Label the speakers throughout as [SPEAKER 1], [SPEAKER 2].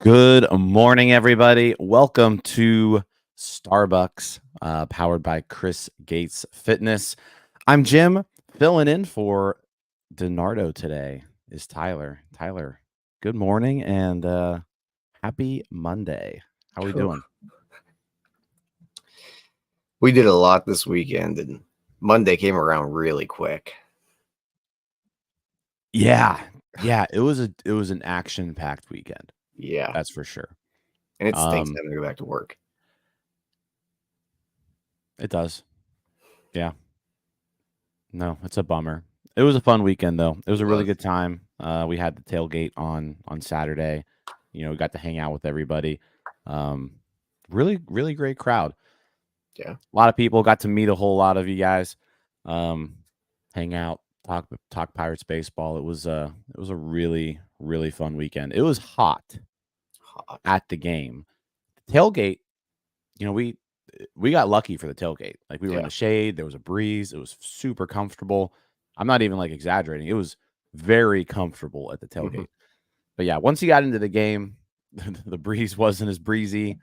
[SPEAKER 1] Good morning, everybody. Welcome to Starbucs, powered by Chris Gates Fitness. I'm Jim, filling in for DiNardo today is Tyler. Tyler, good morning and happy Monday. How are we doing?
[SPEAKER 2] We did a lot this weekend, and Monday came around really quick.
[SPEAKER 1] Yeah, it was an action-packed weekend.
[SPEAKER 2] Yeah,
[SPEAKER 1] that's for sure.
[SPEAKER 2] And it stinks having to go back to work.
[SPEAKER 1] It does. Yeah. No, it's a bummer. It was a fun weekend, though. It was a really good time. We had the tailgate on Saturday. You know, we got to hang out with everybody. Really, really great crowd.
[SPEAKER 2] Yeah.
[SPEAKER 1] A lot of people, got to meet a whole lot of you guys. Hang out, talk Pirates baseball. It was a really, really fun weekend. It was hot at the game. The tailgate, you know, we got lucky for the tailgate. Like, we were in the shade. There was a breeze. It was super comfortable. I'm not even like exaggerating. It was very comfortable at the tailgate. But yeah, once you got into the game, the breeze wasn't as breezy.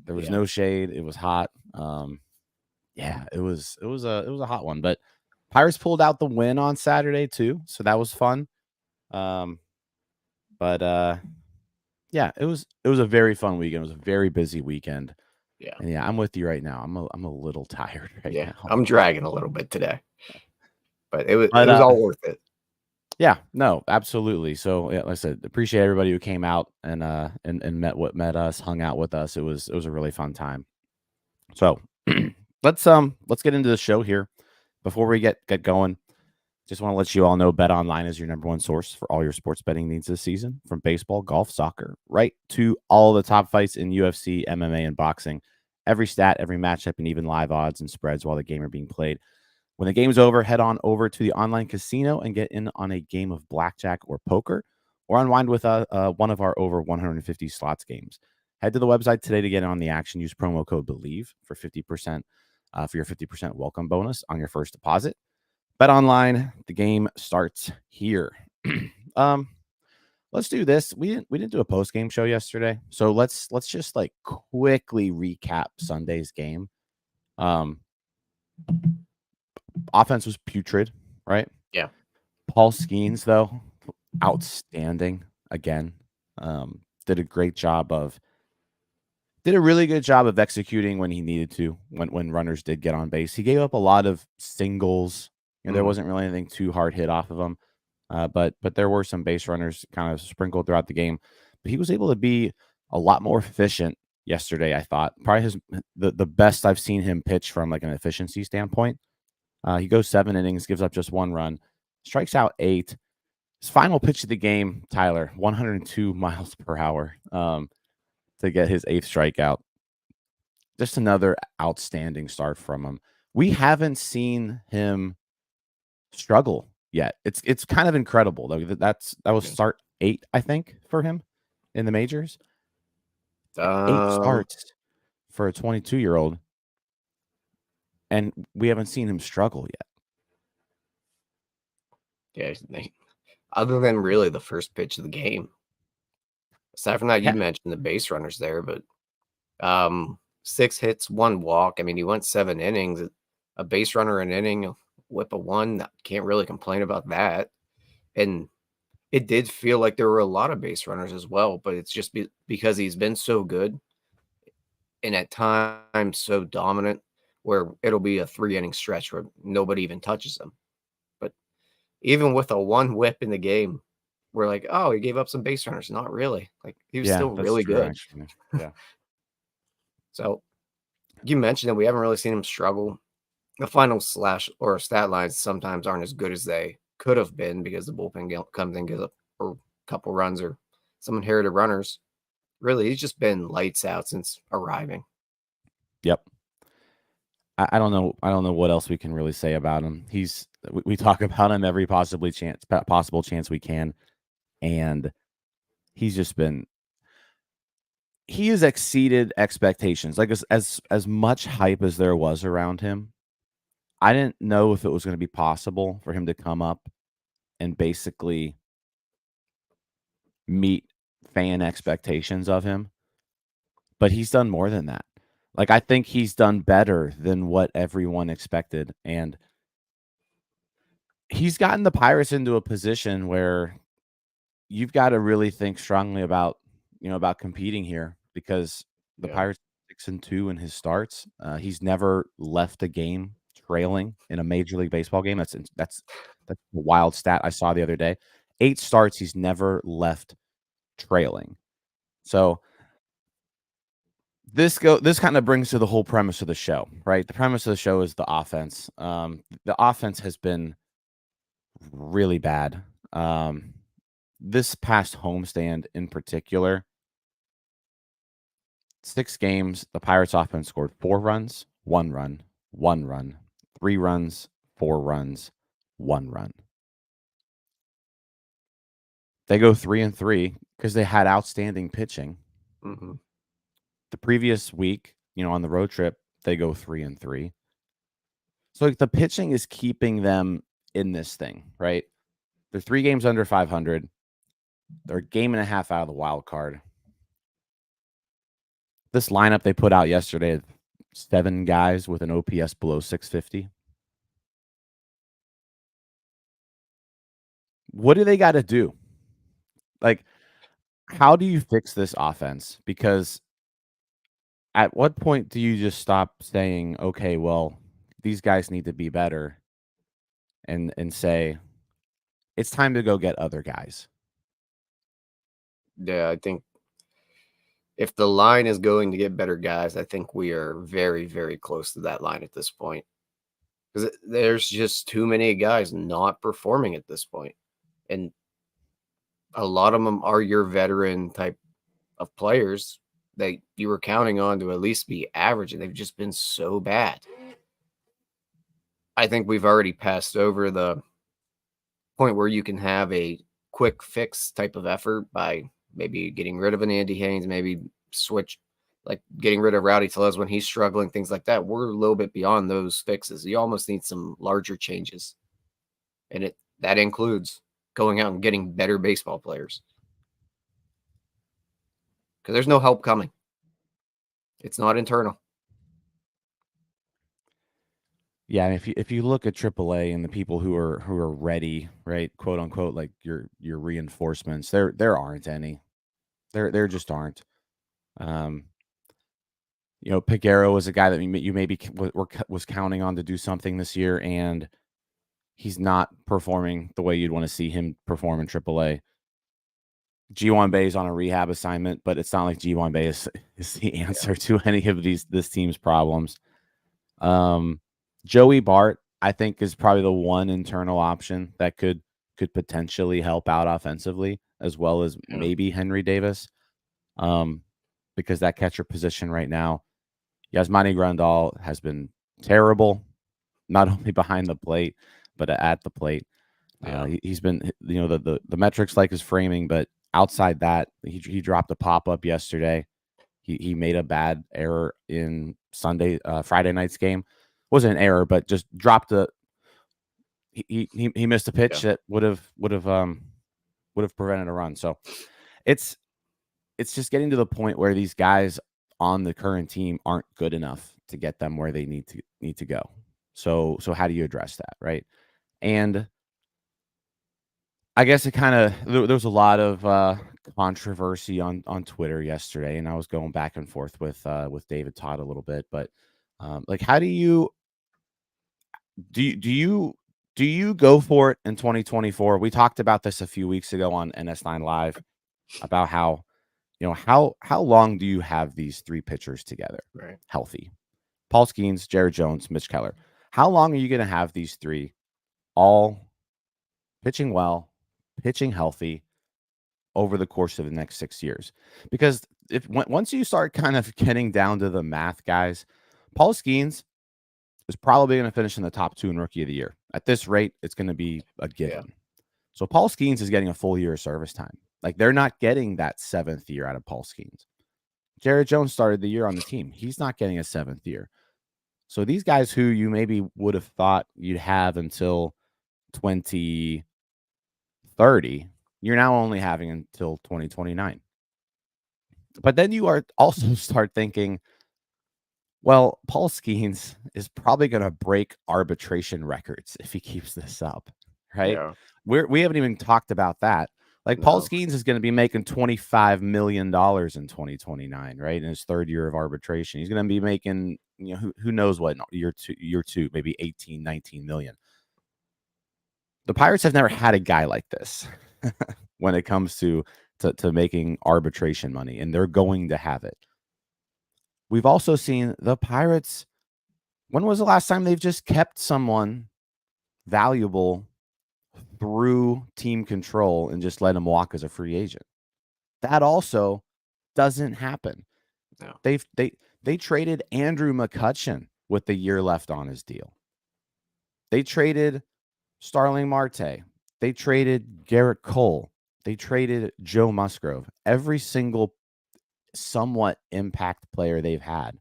[SPEAKER 1] There was no shade. It was hot. Yeah, it was a hot one. But Pirates pulled out the win on Saturday too, so that was fun. Yeah, it was a very fun weekend. It was a very busy weekend.
[SPEAKER 2] Yeah.
[SPEAKER 1] And yeah, I'm with you right now. I'm a little tired right now.
[SPEAKER 2] I'm dragging a little bit today. But it was all worth it.
[SPEAKER 1] Yeah, no, absolutely. So yeah, like I said, appreciate everybody who came out and met us, hung out with us. It was a really fun time. So let's get into the show here. Before we get going, just want to let you all know BetOnline is your number one source for all your sports betting needs this season, from baseball, golf, soccer, right to all the top fights in UFC, MMA, and boxing. Every stat, every matchup, and even live odds and spreads while the game are being played. When the game's over, head on over to the online casino and get in on a game of blackjack or poker, or unwind with one of our over 150 slots games. Head to the website today to get in on the action. Use promo code BELIEVE for 50% for your 50% welcome bonus on your first deposit. Bet online, the game starts here. Let's do this. We didn't do a post game show yesterday, so let's just like quickly recap Sunday's game. Offense was putrid, right?
[SPEAKER 2] Yeah.
[SPEAKER 1] Paul Skeens, though, outstanding again. Did a really good job of executing when he needed to, when runners did get on base. He gave up a lot of singles. You know, there wasn't really anything too hard hit off of him. But there were some base runners kind of sprinkled throughout the game. But he was able to be a lot more efficient yesterday, I thought. Probably the best I've seen him pitch from like an efficiency standpoint. He goes 7 innings, gives up just 1 run, strikes out 8. His final pitch of the game, Tyler, 102 miles per hour to get his 8th strikeout. Just another outstanding start from him. We haven't seen him struggle yet. It's kind of incredible, though. That was start 8, I think, for him in the majors. 8 starts for a 22-year-old. And we haven't seen him struggle
[SPEAKER 2] yet. Yeah, other than really the first pitch of the game. Aside from that, you mentioned the base runners there, but 6 hits, 1 walk. I mean, he went 7 innings. A base runner an inning, whip a 1. Can't really complain about that. And it did feel like there were a lot of base runners as well, but it's just because he's been so good and at times so dominant, where it'll be a 3-inning stretch where nobody even touches him. But even with a 1 whip in the game, we're like, oh, he gave up some base runners. Not really. Like, he was still really good.
[SPEAKER 1] Actually. Yeah.
[SPEAKER 2] So you mentioned that we haven't really seen him struggle. the final slash or stat lines sometimes aren't as good as they could have been because the bullpen comes in, gives up a couple runs or some inherited runners. Really, he's just been lights out since arriving.
[SPEAKER 1] Yep. I don't know. I don't know what else we can really say about him. We talk about him every possible chance we can, and he's just been. He has exceeded expectations. Like as much hype as there was around him, I didn't know if it was going to be possible for him to come up and basically meet fan expectations of him. But he's done more than that. Like I think he's done better than what everyone expected, and he's gotten the Pirates into a position where you've got to really think strongly about about competing here because the Pirates 6-2 in his starts. He's never left a game trailing in a Major League Baseball game. That's a wild stat I saw the other day. 8 starts, he's never left trailing. So this kind of brings to the whole premise of the show, right? The premise of the show is the offense. The offense has been really bad. This past homestand in particular, 6 games, the Pirates offense scored 4 runs, 1 run, 1 run, 3 runs, 4 runs, 1 run. They go 3-3 because they had outstanding pitching.
[SPEAKER 2] Mm-hmm.
[SPEAKER 1] The previous week, on the road trip, they go 3-3. So like the pitching is keeping them in this thing, right? They're 3 games under 500. They're a game and a half out of the wild card. This lineup they put out yesterday, 7 guys with an OPS below 650. What do they got to do? Like, how do you fix this offense? Because at what point do you just stop saying, okay, well, these guys need to be better and say, it's time to go get other guys?
[SPEAKER 2] Yeah, I think if the line is going to get better guys, I think we are very, very close to that line at this point. Because there's just too many guys not performing at this point. And a lot of them are your veteran type of players that you were counting on to at least be average, and they've just been so bad. I think we've already passed over the point where you can have a quick fix type of effort by maybe getting rid of an Andy Haynes, maybe switch, like getting rid of Rowdy Tellez when he's struggling, things like that. We're a little bit beyond those fixes. You almost need some larger changes. And that includes going out and getting better baseball players. Because there's no help coming. It's not internal.
[SPEAKER 1] Yeah, and if you look at AAA and the people who are ready, right, quote unquote, like your reinforcements, there aren't any. There just aren't. Peguero was a guy that you maybe was counting on to do something this year, and he's not performing the way you'd want to see him perform in AAA. G1 Bay is on a rehab assignment, but it's not like G1 Bay is the answer to any of this team's problems. Joey Bart, I think, is probably the one internal option that could potentially help out offensively, as well as maybe Henry Davis, because that catcher position right now, Yasmani Grandal has been terrible, not only behind the plate but at the plate. He's been, the metrics like his framing, but outside that, he dropped a pop up yesterday. He made a bad error in Friday night's game. Wasn't an error, but just dropped he missed a pitch that would have prevented a run. So it's just getting to the point where these guys on the current team aren't good enough to get them where they need to go. So how do you address that, right? And I guess it kind of there was a lot of controversy on Twitter yesterday, and I was going back and forth with David Todd a little bit, but like, how do you go for it in 2024? We talked about this a few weeks ago on NS9 Live about how how long do you have these 3 pitchers together,
[SPEAKER 2] right,
[SPEAKER 1] healthy? Paul Skeens, Jared Jones, Mitch Keller. How long are you going to have these three all pitching well, pitching healthy over the course of the next 6 years? Because once you start kind of getting down to the math, guys, Paul Skeens is probably going to finish in the top 2 in Rookie of the Year. At this rate, it's going to be a given.
[SPEAKER 2] Yeah.
[SPEAKER 1] So Paul Skeens is getting a full year of service time. Like, they're not getting that 7th year out of Paul Skeens. Jared Jones started the year on the team. He's not getting a 7th year. So these guys who you maybe would have thought you'd have until 2030, you're now only having until 2029. But then you are also start thinking, well, Paul Skeens is probably going to break arbitration records if he keeps this up, right?
[SPEAKER 2] Yeah.
[SPEAKER 1] We haven't even talked about that. Like, Paul
[SPEAKER 2] No.
[SPEAKER 1] Skeens is going to be making $25 million in 2029, right? In his 3rd year of arbitration. He's going to be making, who knows what, year two, maybe 18, 19 million. The Pirates have never had a guy like this when it comes to making arbitration money, and they're going to have it. We've also seen the Pirates. When was the last time they've just kept someone valuable through team control and just let him walk as a free agent? That also doesn't happen.
[SPEAKER 2] No.
[SPEAKER 1] They traded Andrew McCutchen with the year left on his deal. They traded Starling Marte. They traded Garrett Cole. They traded Joe Musgrove. Every single somewhat impact player they've had,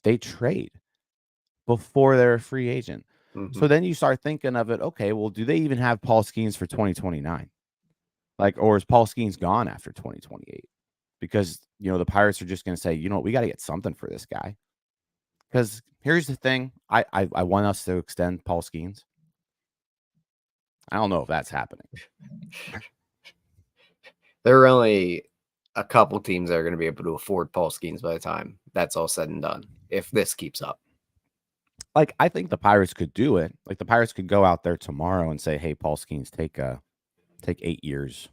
[SPEAKER 1] they trade before they're a free agent.
[SPEAKER 2] Mm-hmm.
[SPEAKER 1] So then you start thinking of it, okay, well, do they even have Paul Skeens for 2029? Like, or is Paul Skeens gone after 2028? Because, the Pirates are just going to say, we got to get something for this guy. Because here's the thing. I want us to extend Paul Skeens. I don't know if that's happening.
[SPEAKER 2] There are only a couple teams that are going to be able to afford Paul Skeens by the time that's all said and done, if this keeps up.
[SPEAKER 1] Like, I think the Pirates could do it. Like, the Pirates could go out there tomorrow and say, hey, Paul Skeens, take 8 years,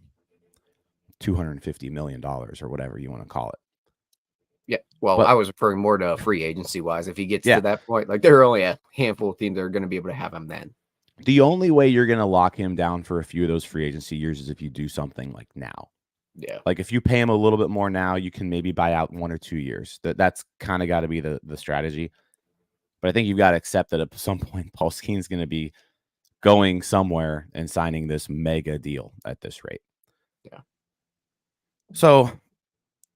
[SPEAKER 1] $250 million or whatever you want to call it.
[SPEAKER 2] Yeah. Well,
[SPEAKER 1] But
[SPEAKER 2] I was referring more to free agency wise. If he gets
[SPEAKER 1] Yeah.
[SPEAKER 2] to that point, like, there are only a handful of teams that are going to be able to have him then.
[SPEAKER 1] The only way you're going to lock him down for a few of those free agency years is if you do something like now.
[SPEAKER 2] Yeah.
[SPEAKER 1] Like, if you pay him a little bit more now, you can maybe buy out 1 or 2 years. That's kind of got to be the strategy. But I think you've got to accept that at some point, Paul Skeens going to be going somewhere and signing this mega deal at this rate.
[SPEAKER 2] Yeah.
[SPEAKER 1] So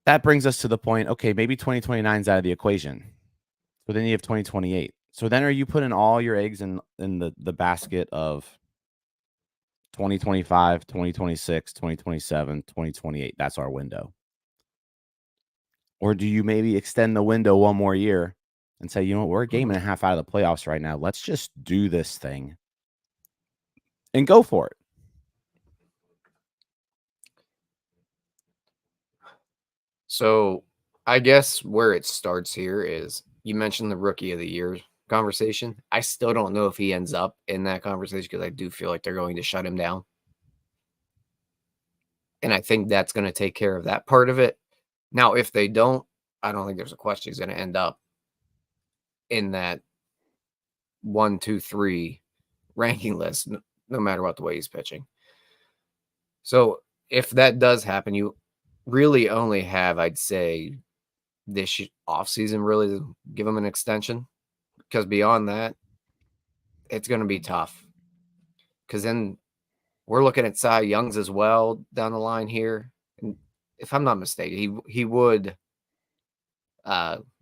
[SPEAKER 1] that brings us to the point, okay, maybe 2029 is out of the equation. But then you have 2028. So then are you putting all your eggs in the basket of 2025, 2026, 2027, 2028? That's our window. Or do you maybe extend the window 1 more year and say, we're a game and a half out of the playoffs right now. Let's just do this thing and go for it.
[SPEAKER 2] So I guess where it starts here is, you mentioned the Rookie of the Year conversation. I still don't know if he ends up in that conversation because I do feel like they're going to shut him down. And I think that's going to take care of that part of it. Now, if they don't, I don't think there's a question he's going to end up in that 1, 2, 3 ranking list, no matter what the way he's pitching. So if that does happen, you really only have, I'd say, this offseason really to give him an extension, because beyond that, it's going to be tough. Because then we're looking at Cy Youngs as well down the line here. And if I'm not mistaken, he would,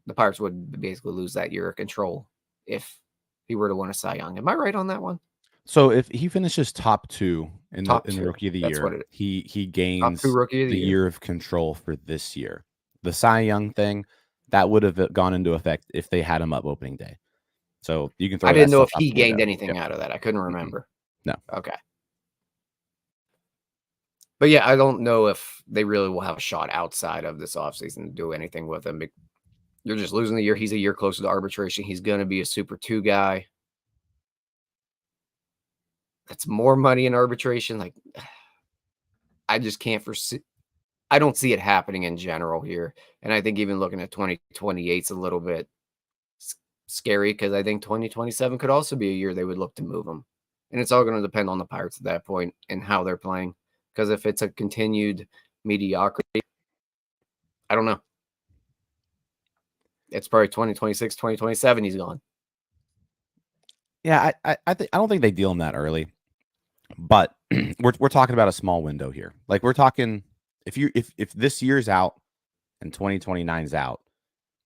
[SPEAKER 2] the Pirates would basically lose that year of control if he were to win a Cy Young. Am I right on that one?
[SPEAKER 1] So if he finishes top 2 in the
[SPEAKER 2] Top 2.
[SPEAKER 1] Rookie of the
[SPEAKER 2] That's what
[SPEAKER 1] Year,
[SPEAKER 2] it is.
[SPEAKER 1] he
[SPEAKER 2] Top 2
[SPEAKER 1] gains
[SPEAKER 2] Rookie of the
[SPEAKER 1] the
[SPEAKER 2] Year.
[SPEAKER 1] year of control for this year. The Cy Young thing, that would have gone into effect if they had him up opening day. So you can throw
[SPEAKER 2] I
[SPEAKER 1] that
[SPEAKER 2] didn't know
[SPEAKER 1] stuff
[SPEAKER 2] if
[SPEAKER 1] out
[SPEAKER 2] he
[SPEAKER 1] the
[SPEAKER 2] gained
[SPEAKER 1] window.
[SPEAKER 2] anything out of that. I couldn't remember.
[SPEAKER 1] No.
[SPEAKER 2] Okay. But yeah, I don't know if they really will have a shot outside of this offseason to do anything with him. You're just losing the year. He's a year closer to arbitration. He's going to be a Super 2 guy. That's more money in arbitration. Like, I just can't foresee. I don't see it happening in general here. And I think even looking at 2028 is a little bit scary because I think 2027 could also be a year they would look to move him. And it's all going to depend on the Pirates at that point and how they're playing. Because if it's a continued mediocrity, I don't know. It's probably 2026, 2027 he's gone.
[SPEAKER 1] Yeah, I don't think they deal him that early. But we're talking about a small window here. Like we're talking if this year's out and 2029's out,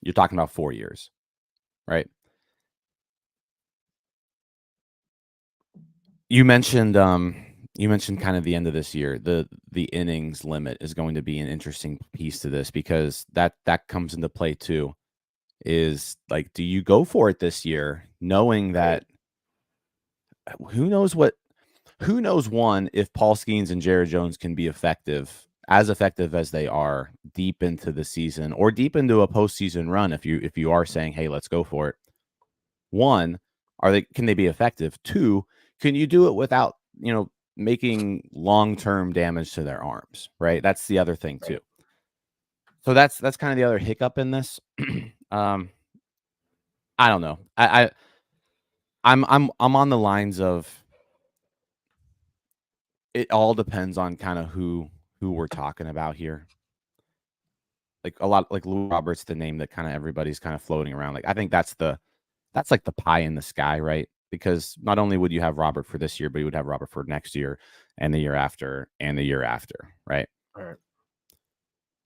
[SPEAKER 1] you're talking about 4 years, right? You mentioned kind of the end of this year. The innings limit is going to be an interesting piece to this because that comes into play too. Is like, do you go for it this year, knowing that who knows one if Paul Skeens and Jared Jones can be as effective as they are deep into the season or deep into a postseason run. If you are saying, hey, let's go for it. One, can they be effective? Two, can you do it without, making long-term damage to their arms, right? That's the other thing too. So that's kind of the other hiccup in this. I don't know. I'm on the lines of it all depends on kind of who we're talking about here. Like a lot, like Lou Roberts, the name that kind of everybody's kind of floating around. Like I think that's like the pie in the sky, right? Because not only would you have Robert for this year, but you would have Robert for next year and the year after and the year after, right?
[SPEAKER 2] All right.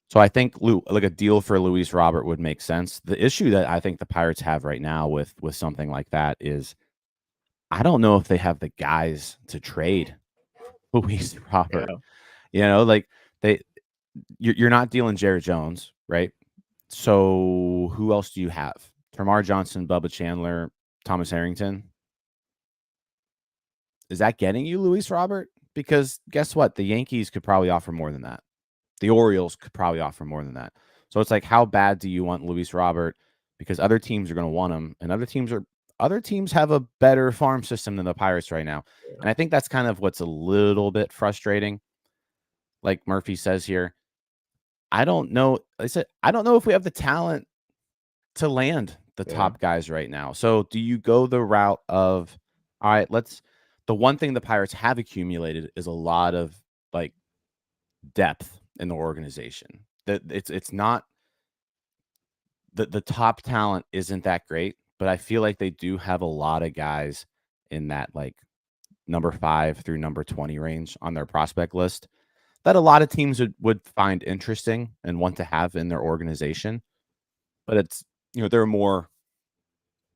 [SPEAKER 1] So I think like a deal for Luis Robert would make sense. The issue that I think the Pirates have right now with something like that is I don't know if they have the guys to trade Luis Robert.
[SPEAKER 2] Yeah.
[SPEAKER 1] Like you're not dealing Jared Jones, right? So who else do you have? Termarr Johnson, Bubba Chandler, Thomas Harrington. Is that getting you Luis Robert? Because guess what? The Yankees could probably offer more than that. The Orioles could probably offer more than that. So it's like, how bad do you want Luis Robert? Because other teams are going to want him, and other teams have a better farm system than the Pirates right now.
[SPEAKER 2] Yeah.
[SPEAKER 1] And I think that's kind of what's a little bit frustrating. Like Murphy says here, I don't know. I said, I don't know if we have the talent to land the top guys right now. So do you go the route of, all right, the one thing the Pirates have accumulated is a lot of like depth in the organization. That it's not the top talent isn't that great, but I feel like they do have a lot of guys in that like number 5 through number 20 range on their prospect list that a lot of teams would find interesting and want to have in their organization. But it's, they're more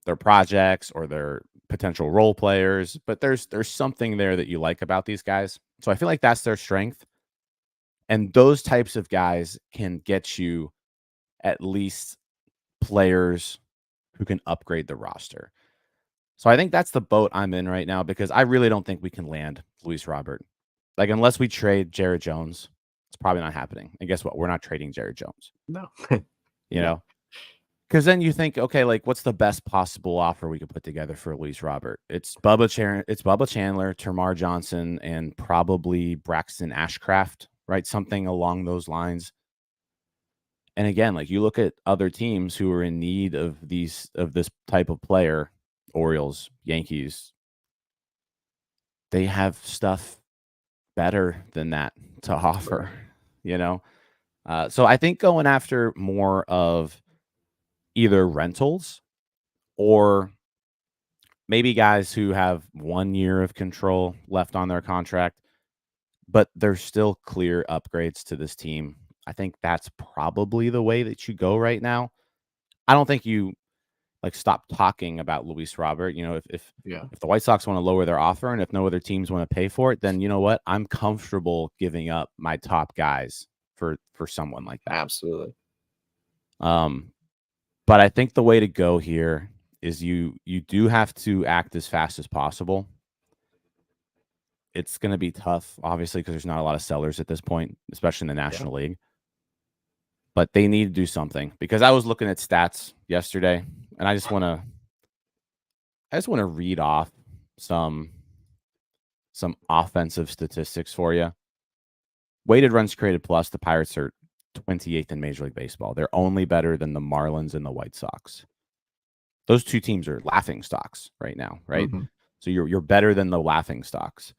[SPEAKER 1] their projects or their potential role players, but there's something there that you like about these guys. So I feel like that's their strength. And those types of guys can get you at least players who can upgrade the roster. So I think that's the boat I'm in right now because I really don't think we can land Luis Robert. Like, unless we trade Jared Jones, it's probably not happening. And guess what? We're not trading Jared Jones.
[SPEAKER 2] No.
[SPEAKER 1] You know? Because then you think, okay, like, what's the best possible offer we could put together for Luis Robert? It's Bubba Chandler, Termarr Johnson, and probably Braxton Ashcraft, right? Something along those lines. And again, like you look at other teams who are in need of this type of player, Orioles, Yankees, they have stuff better than that to offer, So I think going after more of either rentals or maybe guys who have 1 year of control left on their contract, but they're still clear upgrades to this team. I think that's probably the way that you go right now. I don't think you stop talking about Luis Robert. If the White Sox want to lower their offer and if no other teams want to pay for it, then you know what? I'm comfortable giving up my top guys for someone like that.
[SPEAKER 2] Absolutely.
[SPEAKER 1] But I think the way to go here is you do have to act as fast as possible. It's going to be tough, obviously, because there's not a lot of sellers at this point, especially in the National League. But they need to do something because I was looking at stats yesterday, and I just want to read off some offensive statistics for you. Weighted runs created plus, the Pirates are 28th in Major League Baseball. They're only better than the Marlins and the White Sox. Those two teams are laughing stocks right now, right?
[SPEAKER 2] Mm-hmm.
[SPEAKER 1] So you're better than the laughing stocks.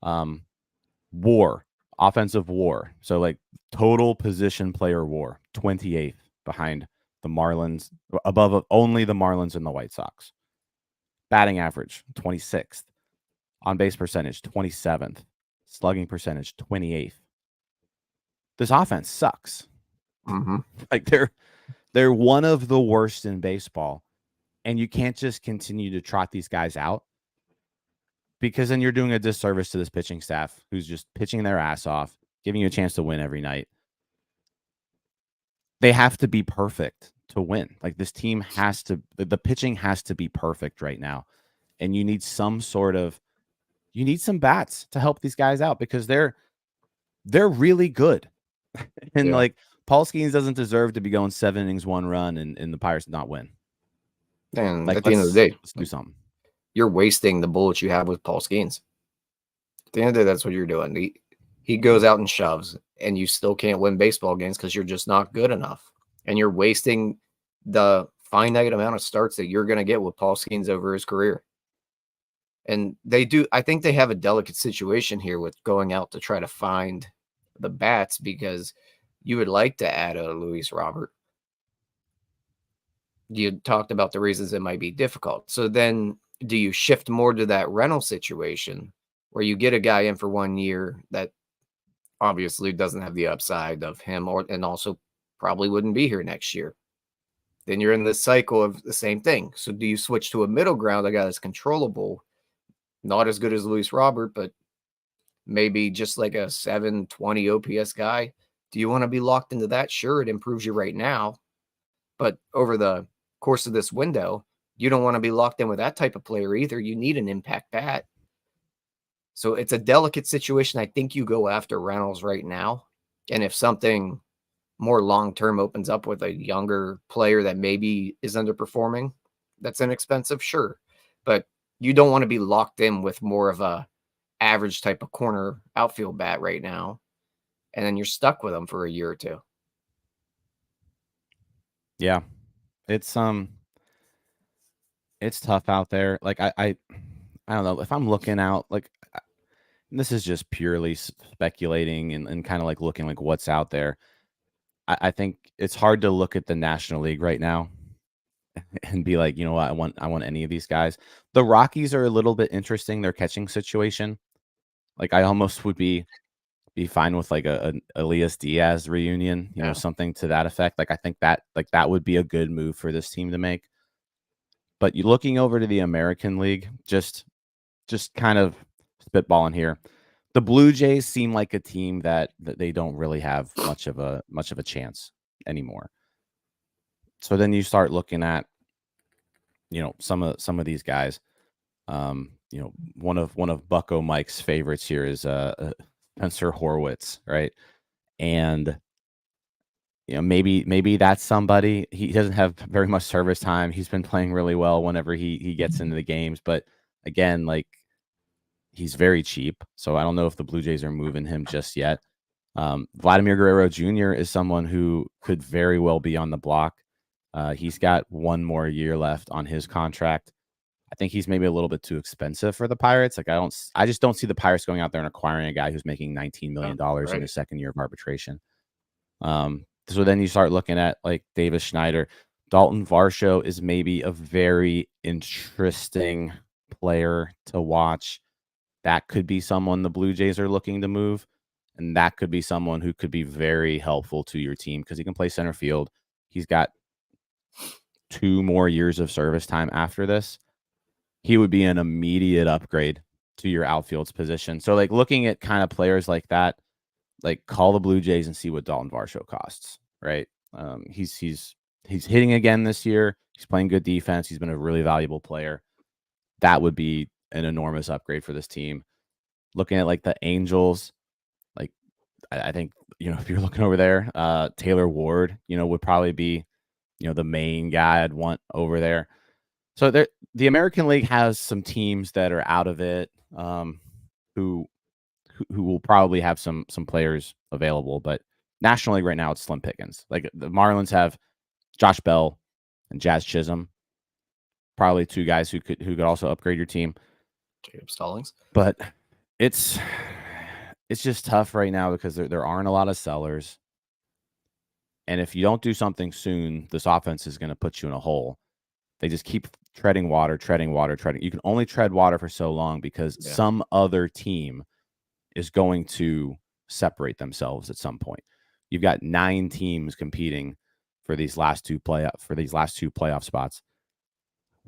[SPEAKER 1] WAR, offensive WAR. So like total position player WAR, 28th behind the Marlins, above only the Marlins and the White Sox. Batting average, 26th. On base percentage, 27th. Slugging percentage, 28th. This offense sucks.
[SPEAKER 2] Mm-hmm.
[SPEAKER 1] Like they're one of the worst in baseball. And you can't just continue to trot these guys out, because then you're doing a disservice to this pitching staff who's just pitching their ass off, giving you a chance to win every night. They have to be perfect to win. Like this team has to, the pitching has to be perfect right now. And you need some bats to help these guys out, because they're really good. And
[SPEAKER 2] Yeah.
[SPEAKER 1] like Paul Skeens doesn't deserve to be going 7 innings, 1 run, and the Pirates not win.
[SPEAKER 2] And
[SPEAKER 1] Like
[SPEAKER 2] at the end of the day,
[SPEAKER 1] let's do something.
[SPEAKER 2] you're wasting the bullets you have with Paul Skeens. At the end of the day, that's what you're doing. He goes out and shoves, and you still can't win baseball games because you're just not good enough. And you're wasting the finite amount of starts that you're going to get with Paul Skeens over his career. And I think they have a delicate situation here with going out to try to find the bats, because you would like to add a Luis Robert. You talked about the reasons it might be difficult. So then do you shift more to that rental situation where you get a guy in for 1 year that obviously doesn't have the upside of him, and also probably wouldn't be here next year? Then you're in this cycle of the same thing. So do you switch to a middle ground, a guy that's controllable, not as good as Luis Robert, but maybe just like a 720 OPS guy? Do you want to be locked into that? Sure, it improves you right now, but over the course of this window, you don't want to be locked in with that type of player either. You need an impact bat. So it's a delicate situation. I think you go after Reynolds right now. And if something more long-term opens up with a younger player that maybe is underperforming, that's inexpensive, sure. But you don't want to be locked in with more of a average type of corner outfield bat right now. And then you're stuck with them for a year or two.
[SPEAKER 1] Yeah. It's tough out there. Like I don't know if I'm looking out, like this is just purely speculating and kind of like looking like what's out there. I think it's hard to look at the National League right now and be like, you know what, I want any of these guys. The Rockies are a little bit interesting, their catching situation. Like I almost would be fine with like an Elias Diaz reunion, you know,
[SPEAKER 2] Yeah.
[SPEAKER 1] something to that effect. Like I think that would be a good move for this team to make. But you looking over to the American League, just kind of spitballing here. The Blue Jays seem like a team that they don't really have much of a chance anymore. So then you start looking at, you know, some of these guys. You know, one of Bucko Mike's favorites here is Spencer Horwitz, right? And you know, maybe that's somebody. He doesn't have very much service time. He's been playing really well whenever he gets into the games, but again, like he's very cheap. So I don't know if the Blue Jays are moving him just yet. Vladimir Guerrero Jr. is someone who could very well be on the block. He's got 1 more year left on his contract. I think he's maybe a little bit too expensive for the Pirates. Like I just don't see the Pirates going out there and acquiring a guy who's making $19 million in his second year of arbitration. So then you start looking at like Davis Schneider. Dalton Varsho is maybe a very interesting player to watch. That could be someone the Blue Jays are looking to move. And that could be someone who could be very helpful to your team because he can play center field. He's got 2 more years of service time after this. He would be an immediate upgrade to your outfield's position. So like looking at kind of players like that, like call the Blue Jays and see what Dalton Varsho costs, right? He's hitting again this year. He's playing good defense. He's been a really valuable player. That would be an enormous upgrade for this team. Looking at like the Angels, like I think, you know, if you're looking over there, Taylor Ward, you know, would probably be, you know, the main guy I'd want over there. So the American League has some teams that are out of it, who will probably have some players available, but National League right now it's slim pickings. Like the Marlins have Josh Bell and Jazz Chisholm. probably two guys who could also upgrade your team.
[SPEAKER 2] Jacob Stallings.
[SPEAKER 1] But it's just tough right now because there aren't a lot of sellers. And if you don't do something soon, this offense is going to put you in a hole. They just keep treading water. You can only tread water for so long because some other team is going to separate themselves at some point. You've got 9 teams competing for these last two playoff spots.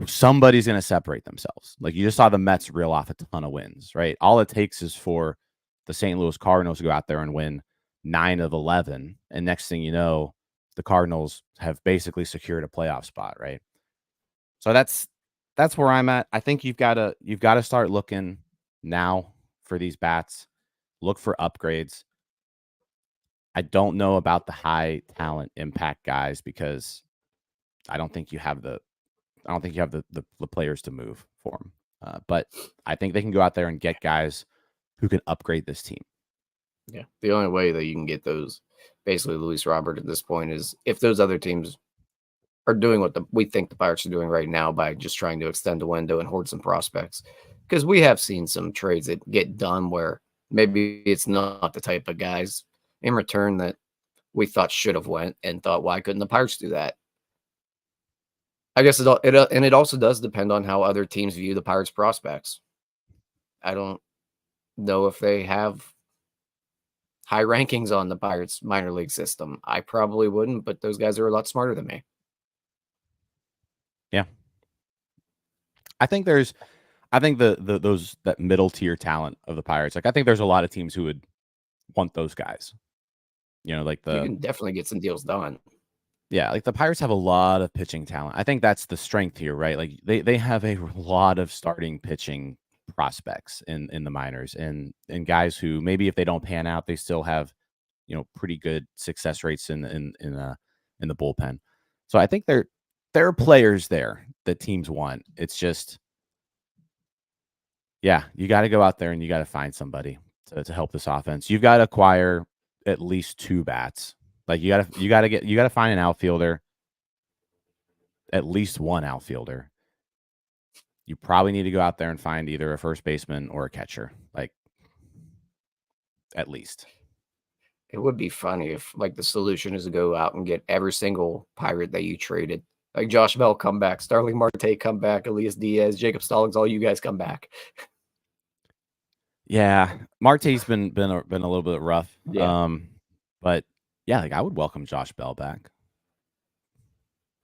[SPEAKER 1] Somebody's going to separate themselves. Like you just saw the Mets reel off a ton of wins, right? All it takes is for the St. Louis Cardinals to go out there and win 9 of 11, and next thing you know, the Cardinals have basically secured a playoff spot, right? So that's where I'm at. I think you've got to start looking now for these bats. Look for upgrades. I don't know about the high talent impact guys because I don't think you have the players to move for them. But I think they can go out there and get guys who can upgrade this team.
[SPEAKER 2] Yeah, the only way that you can get those, basically Luis Robert at this point, is if those other teams are doing what we think the Pirates are doing right now by just trying to extend the window and hoard some prospects. Because we have seen some trades that get done where maybe it's not the type of guys in return that we thought should have went and thought, why couldn't the Pirates do that? I guess it also does depend on how other teams view the Pirates prospects. I don't know if they have high rankings on the Pirates minor league system. I probably wouldn't, but those guys are a lot smarter than me.
[SPEAKER 1] Yeah. I think those that middle tier talent of the Pirates, like I think there's a lot of teams who would want those guys. You know, like
[SPEAKER 2] you can definitely get some deals done.
[SPEAKER 1] Yeah, like the Pirates have a lot of pitching talent. I think that's the strength here, right? Like they have a lot of starting pitching prospects in the minors and guys who maybe if they don't pan out, they still have, pretty good success rates in the bullpen. So I think there are players there that teams want. It's just, yeah, you got to go out there and you got to find somebody to help this offense. You've got to acquire at least 2 bats. Like you gotta find an outfielder, at least one outfielder. You probably need to go out there and find either a first baseman or a catcher, like at least.
[SPEAKER 2] It would be funny if like the solution is to go out and get every single Pirate that you traded. Like Josh Bell come back, Starling Marte come back, Elias Diaz, Jacob Stallings, all you guys come back.
[SPEAKER 1] Yeah, Marte's been a little bit rough.
[SPEAKER 2] Yeah.
[SPEAKER 1] But yeah, like I would welcome Josh Bell back.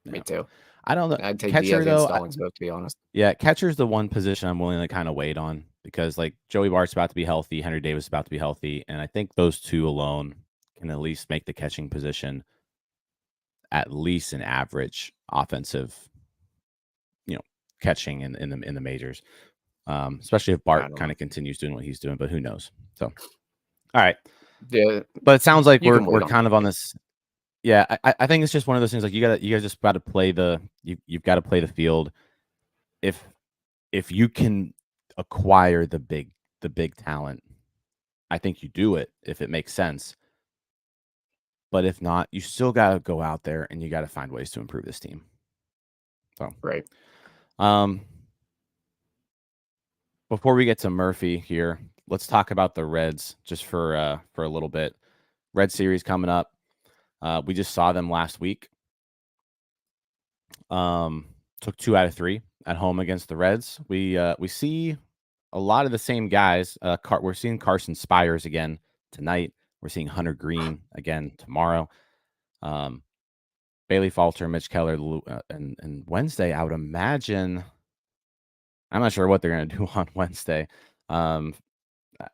[SPEAKER 2] Me too.
[SPEAKER 1] I don't know.
[SPEAKER 2] I'd take
[SPEAKER 1] catcher
[SPEAKER 2] Diaz
[SPEAKER 1] though.
[SPEAKER 2] and Stallings both, to be honest.
[SPEAKER 1] Yeah, catcher's the one position I'm willing to kind of wait on because like Joey Bart's about to be healthy, Henry Davis is about to be healthy, and I think those two alone can at least make the catching position at least an average offensive, catching in the majors. Especially if Bart kind of continues doing what he's doing, but who knows? So, all right.
[SPEAKER 2] Yeah,
[SPEAKER 1] but it sounds like we're kind of on
[SPEAKER 2] game.
[SPEAKER 1] this. Yeah, I think it's just one of those things. Like you guys just got to play you've got to play the field. If you can acquire the big talent, I think you do it if it makes sense. But if not, you still got to go out there and you got to find ways to improve this team. So
[SPEAKER 2] right.
[SPEAKER 1] Before we get to Murphy here, let's talk about the Reds just for a little bit. Red series coming up. We just saw them last week. Took 2 out of 3 at home against the Reds. We see a lot of the same guys. We're seeing Carson Spires again tonight. We're seeing Hunter Green again tomorrow. Bailey Falter, Mitch Keller, and Wednesday, I would imagine. I'm not sure what they're going to do on Wednesday. I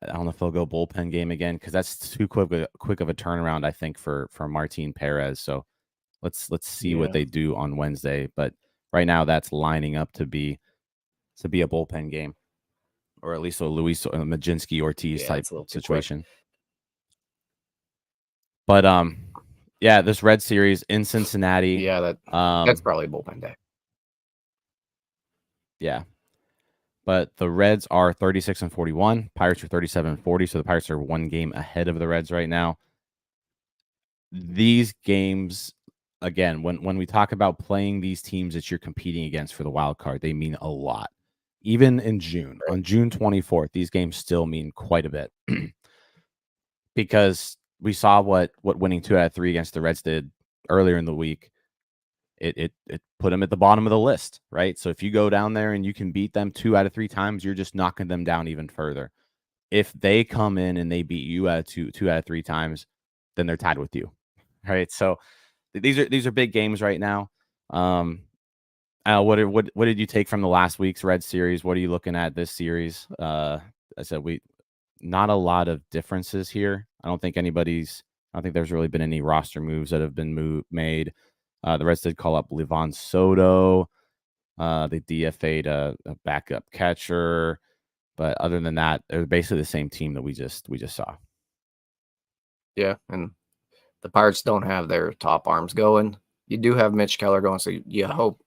[SPEAKER 1] don't know if they'll go bullpen game again because that's too quick of a turnaround, I think, for Martin Perez. So let's see what they do on Wednesday. But right now, that's lining up to be a bullpen game, or at least a Luis Majinski Ortiz type situation. But yeah, this Red series in Cincinnati.
[SPEAKER 2] Yeah, that's probably a bullpen day.
[SPEAKER 1] Yeah. But the Reds are 36-41. Pirates are 37-40. So the Pirates are 1 game ahead of the Reds right now. These games again, when we talk about playing these teams that you're competing against for the wild card, they mean a lot. Even in June,
[SPEAKER 2] Right.
[SPEAKER 1] on June 24th, these games still mean quite a bit because we saw what winning 2 out of 3 against the Reds did earlier in the week. It put them at the bottom of the list, right? So if you go down there and you can beat them 2 out of 3 times, you're just knocking them down even further. If they come in and they beat you out of two out of 3 times, then they're tied with you, right? So these are big games right now. What did you take from the last week's Red series? What are you looking at this series? I said not a lot of differences here. I don't think there's really been any roster moves that have been made. The Reds did call up Livan Soto. They DFA'd a backup catcher, but other than that, they're basically the same team that we just saw.
[SPEAKER 2] Yeah, and the Pirates don't have their top arms going. You do have Mitch Keller going, so you hope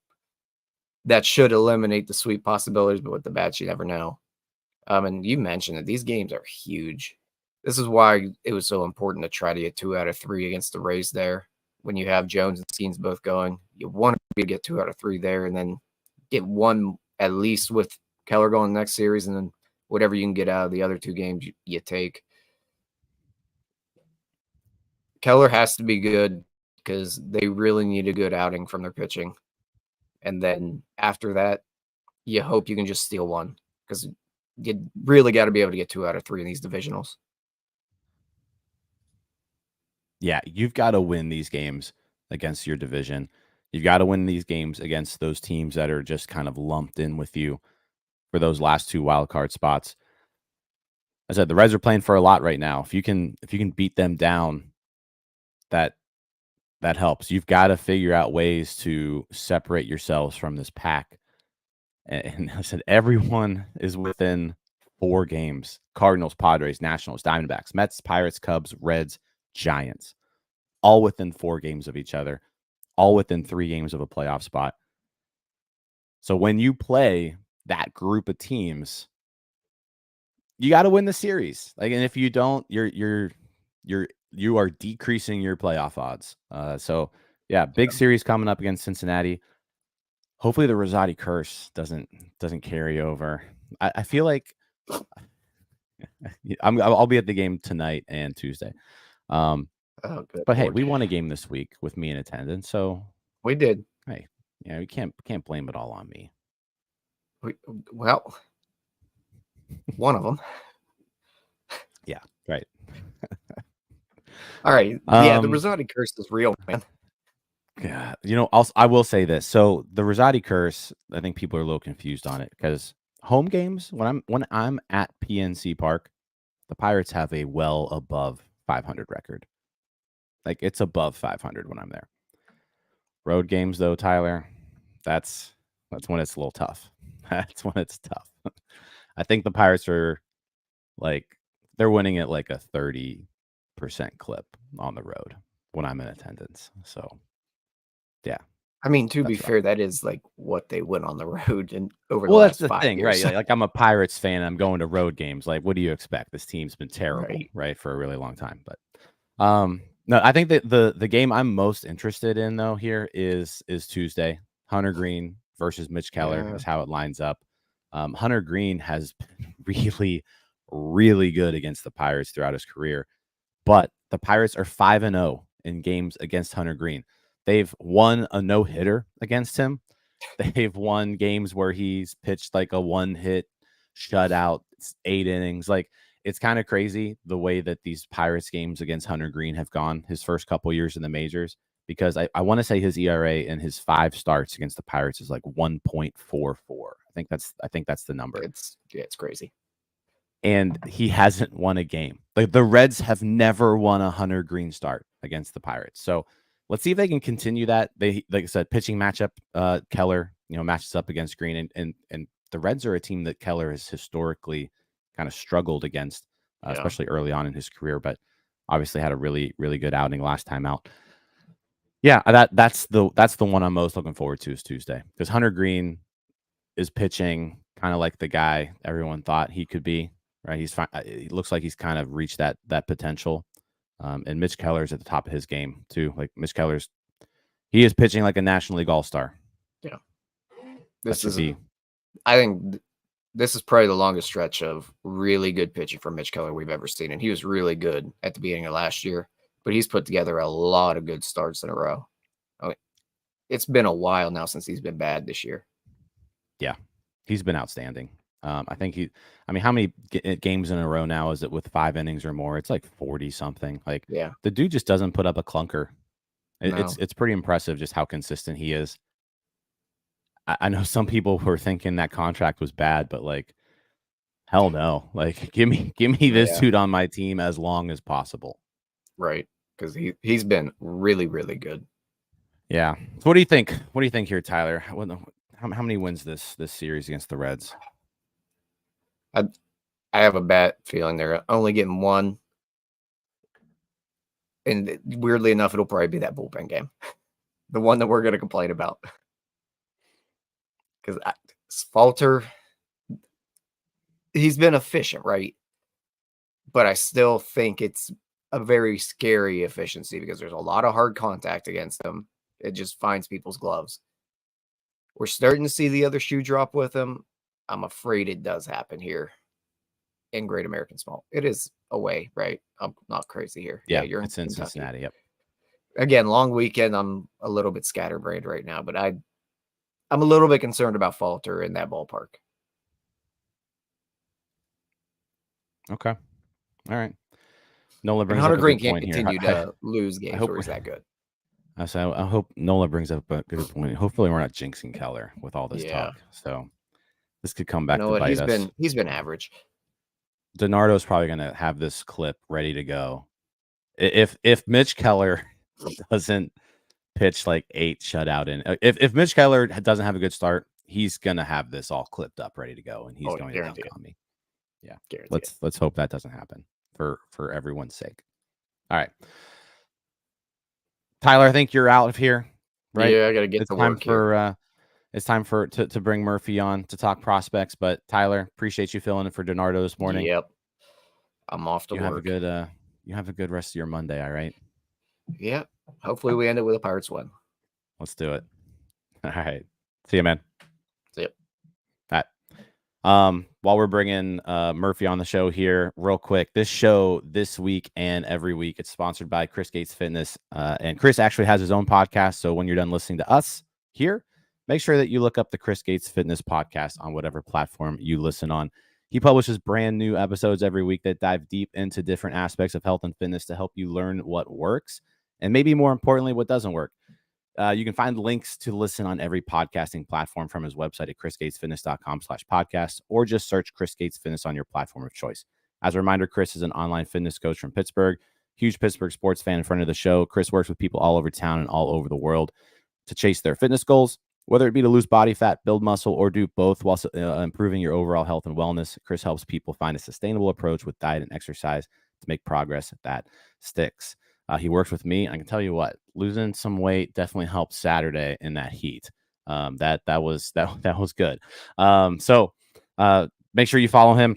[SPEAKER 2] that should eliminate the sweep possibilities, but with the bats, you never know. And you mentioned that these games are huge. This is why it was so important to try to get 2 out of 3 against the Rays there. When you have Jones and Skeens both going, you want to get 2 out of 3 there, and then get one at least with Keller going the next series, and then whatever you can get out of the other 2 games, you take. Keller has to be good because they really need a good outing from their pitching. And then after that, you hope you can just steal one because you really got to be able to get 2 out of 3 in these divisionals.
[SPEAKER 1] Yeah, you've got to win these games against your division. You've got to win these games against those teams that are just kind of lumped in with you for those last 2 wild card spots. I said the Reds are playing for a lot right now. If you can beat them down, that helps. You've got to figure out ways to separate yourselves from this pack. And I said everyone is within 4 games. Cardinals, Padres, Nationals, Diamondbacks, Mets, Pirates, Cubs, Reds, Giants. All within 4 games of each other. All within 3 games of a playoff spot. So when you play that group of teams, you got to win the series. And if you don't, you are decreasing your playoff odds. So yeah, big series coming up against Cincinnati. Hopefully the Rosati curse doesn't carry over. I feel like I'll be at the game tonight and Tuesday.
[SPEAKER 2] Good
[SPEAKER 1] but hey,
[SPEAKER 2] Lord.
[SPEAKER 1] we won a game this week with me in attendance, so
[SPEAKER 2] we did.
[SPEAKER 1] Hey, yeah, we can't blame it all on me.
[SPEAKER 2] Well, one of them.
[SPEAKER 1] Yeah, right.
[SPEAKER 2] All right. Yeah, the Rosati curse is real, man.
[SPEAKER 1] Yeah, I will say this. So the Rosati curse, I think people are a little confused on it because home games when I'm at PNC Park, the Pirates have a well above 500 record. Like it's above 500 when I'm there. Road games though, Tyler, that's when it's a little tough. That's when it's tough. I think the Pirates are they're winning at like a 30% clip on the road when I'm in attendance. So yeah.
[SPEAKER 2] I mean, to be fair, that is like what they went on the road and over the
[SPEAKER 1] that's
[SPEAKER 2] last
[SPEAKER 1] the
[SPEAKER 2] 5
[SPEAKER 1] thing,
[SPEAKER 2] years.
[SPEAKER 1] right? Like I'm a Pirates fan. I'm going to road games. Like, what do you expect? This team's been terrible, right, for a really long time. But no, I think that the game I'm most interested in though here is Tuesday. Hunter Green versus Mitch Keller is how it lines up. Hunter Green has been really, really good against the Pirates throughout his career, but the Pirates are 5-0 in games against Hunter Green. They've won a no-hitter against him. They've won games where he's pitched like a 1-hit shutout, 8 innings. Like it's kind of crazy the way that these Pirates games against Hunter Green have gone his first couple years in the majors, because I want to say his ERA in his 5 starts against the Pirates is like 1.44. I think that's the number.
[SPEAKER 2] It's crazy.
[SPEAKER 1] And he hasn't won a game. Like the Reds have never won a Hunter Green start against the Pirates. So let's see if they can continue that. They, like I said, pitching matchup, Keller, matches up against Green, and the Reds are a team that Keller has historically kind of struggled against, especially early on in his career, but obviously had a really, really good outing last time out. Yeah, that's the one I'm most looking forward to is Tuesday, because Hunter Green is pitching kind of like the guy everyone thought he could be, right? He's fine. It looks like he's kind of reached that potential. And Mitch Keller's at the top of his game too. Like Mitch Keller's He is pitching like a National League All-Star.
[SPEAKER 2] Yeah. I think this is probably the longest stretch of really good pitching from Mitch Keller we've ever seen. And he was really good at the beginning of last year, but he's put together a lot of good starts in a row. I mean, it's been a while now since he's been bad this year.
[SPEAKER 1] Yeah, he's been outstanding. I think how many games in a row now is it with 5 innings or more? It's like 40 something. Like,
[SPEAKER 2] yeah,
[SPEAKER 1] the dude just doesn't put up a clunker.
[SPEAKER 2] No.
[SPEAKER 1] It's pretty impressive just how consistent he is. I know some people were thinking that contract was bad, but like, hell no. Like, give me this dude on my team as long as possible.
[SPEAKER 2] Right, because he's been really, really good.
[SPEAKER 1] Yeah. So what do you think? What do you think here, Tyler? How many wins this series against the Reds?
[SPEAKER 2] I have a bad feeling they're only getting one. And weirdly enough, it'll probably be that bullpen game. The one that we're going to complain about. Because Falter, he's been efficient, right? But I still think it's a very scary efficiency because there's a lot of hard contact against him. It just finds people's gloves. We're starting to see the other shoe drop with him. I'm afraid it does happen here in Great American Small. It is away, right? I'm not crazy here.
[SPEAKER 1] Yeah,
[SPEAKER 2] you're
[SPEAKER 1] in Cincinnati. Yep.
[SPEAKER 2] Again, long weekend. I'm a little bit scatterbrained right now, but I'm a little bit concerned about Falter in that ballpark.
[SPEAKER 1] Okay. All right. Nola brings
[SPEAKER 2] Hunter
[SPEAKER 1] up a
[SPEAKER 2] Green
[SPEAKER 1] good
[SPEAKER 2] can't
[SPEAKER 1] point here.
[SPEAKER 2] continue to lose games where he's that good.
[SPEAKER 1] So I hope Nola brings up a good point. Hopefully, we're not jinxing Keller with all this talk. So this could come back to bite us.
[SPEAKER 2] He's been average.
[SPEAKER 1] DiNardo's probably going to have this clip ready to go. If Mitch Keller doesn't pitch like 8 shutout in, if Mitch Keller doesn't have a good start, he's going to have this all clipped up, ready to go, and he's going to dunk on me. Yeah, let's hope that doesn't happen for everyone's sake. All right, Tyler, I think you're out of here, right?
[SPEAKER 2] Yeah, I got to get to work here.
[SPEAKER 1] It's time to bring Murphy on to talk prospects. But Tyler, appreciate you filling in for DiNardo this morning.
[SPEAKER 2] Yep, I'm off to work.
[SPEAKER 1] You have a good rest of your Monday. All right.
[SPEAKER 2] Yeah. Hopefully we end it with a Pirates win.
[SPEAKER 1] Let's do it. All right. See you, man.
[SPEAKER 2] See you.
[SPEAKER 1] All right. While we're bringing Murphy on the show here, real quick, this show this week and every week, it's sponsored by Chris Gates Fitness. And Chris actually has his own podcast. So when you're done listening to us here, make sure that you look up the Chris Gates Fitness podcast on whatever platform you listen on. He publishes brand new episodes every week that dive deep into different aspects of health and fitness to help you learn what works and maybe more importantly, what doesn't work. You can find links to listen on every podcasting platform from his website at chrisgatesfitness.com/podcast, or just search Chris Gates Fitness on your platform of choice. As a reminder, Chris is an online fitness coach from Pittsburgh, huge Pittsburgh sports fan in front of the show. Chris works with people all over town and all over the world to chase their fitness goals, whether it be to lose body fat, build muscle, or do both while improving your overall health and wellness. Chris helps people find a sustainable approach with diet and exercise to make progress that sticks. He works with me. I can tell you what, losing some weight definitely helped Saturday in that heat. That was good. So make sure you follow him.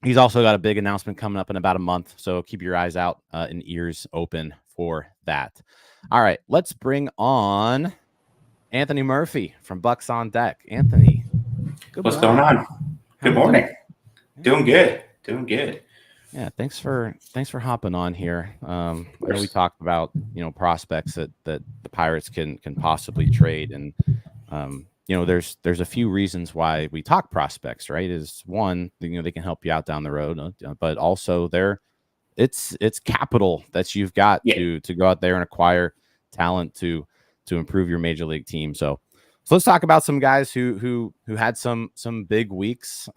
[SPEAKER 1] He's also got a big announcement coming up in about a month, so keep your eyes out and ears open for that. All right, let's bring on Anthony Murphy from Bucs On Deck. Anthony,
[SPEAKER 3] what's going on? Good morning. Doing good.
[SPEAKER 1] Yeah, thanks for hopping on here. I know we talked about prospects that the Pirates can possibly trade, and there's a few reasons why we talk prospects, right? Is one, they can help you out down the road, but also it's capital that you've got to go out there and acquire talent to improve your major league team. So let's talk about some guys who had some big weeks.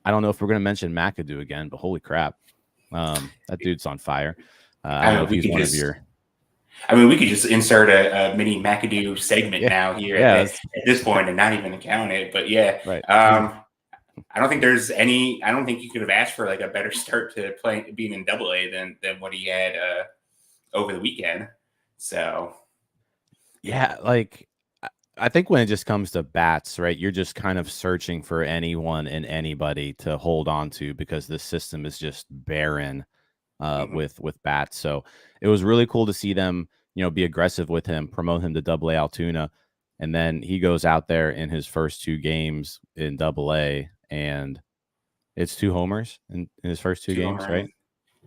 [SPEAKER 1] I don't know if we're going to mention McAdoo again, but holy crap, that dude's on fire. I don't know if he's one of your.
[SPEAKER 3] I mean, we could just insert a mini McAdoo segment now here at this point and not even count it. But yeah,
[SPEAKER 1] right.
[SPEAKER 3] I don't think there's any. I don't think you could have asked for like a better start to being in AA than what he had over the weekend. So
[SPEAKER 1] yeah, like I think when it just comes to bats, right, you're just kind of searching for anyone and anybody to hold on to because the system is just barren with bats. So it was really cool to see them, be aggressive with him, promote him to Double A Altoona, and then he goes out there in his first 2 games in Double A, and it's 2 homers in his first 2 games, right?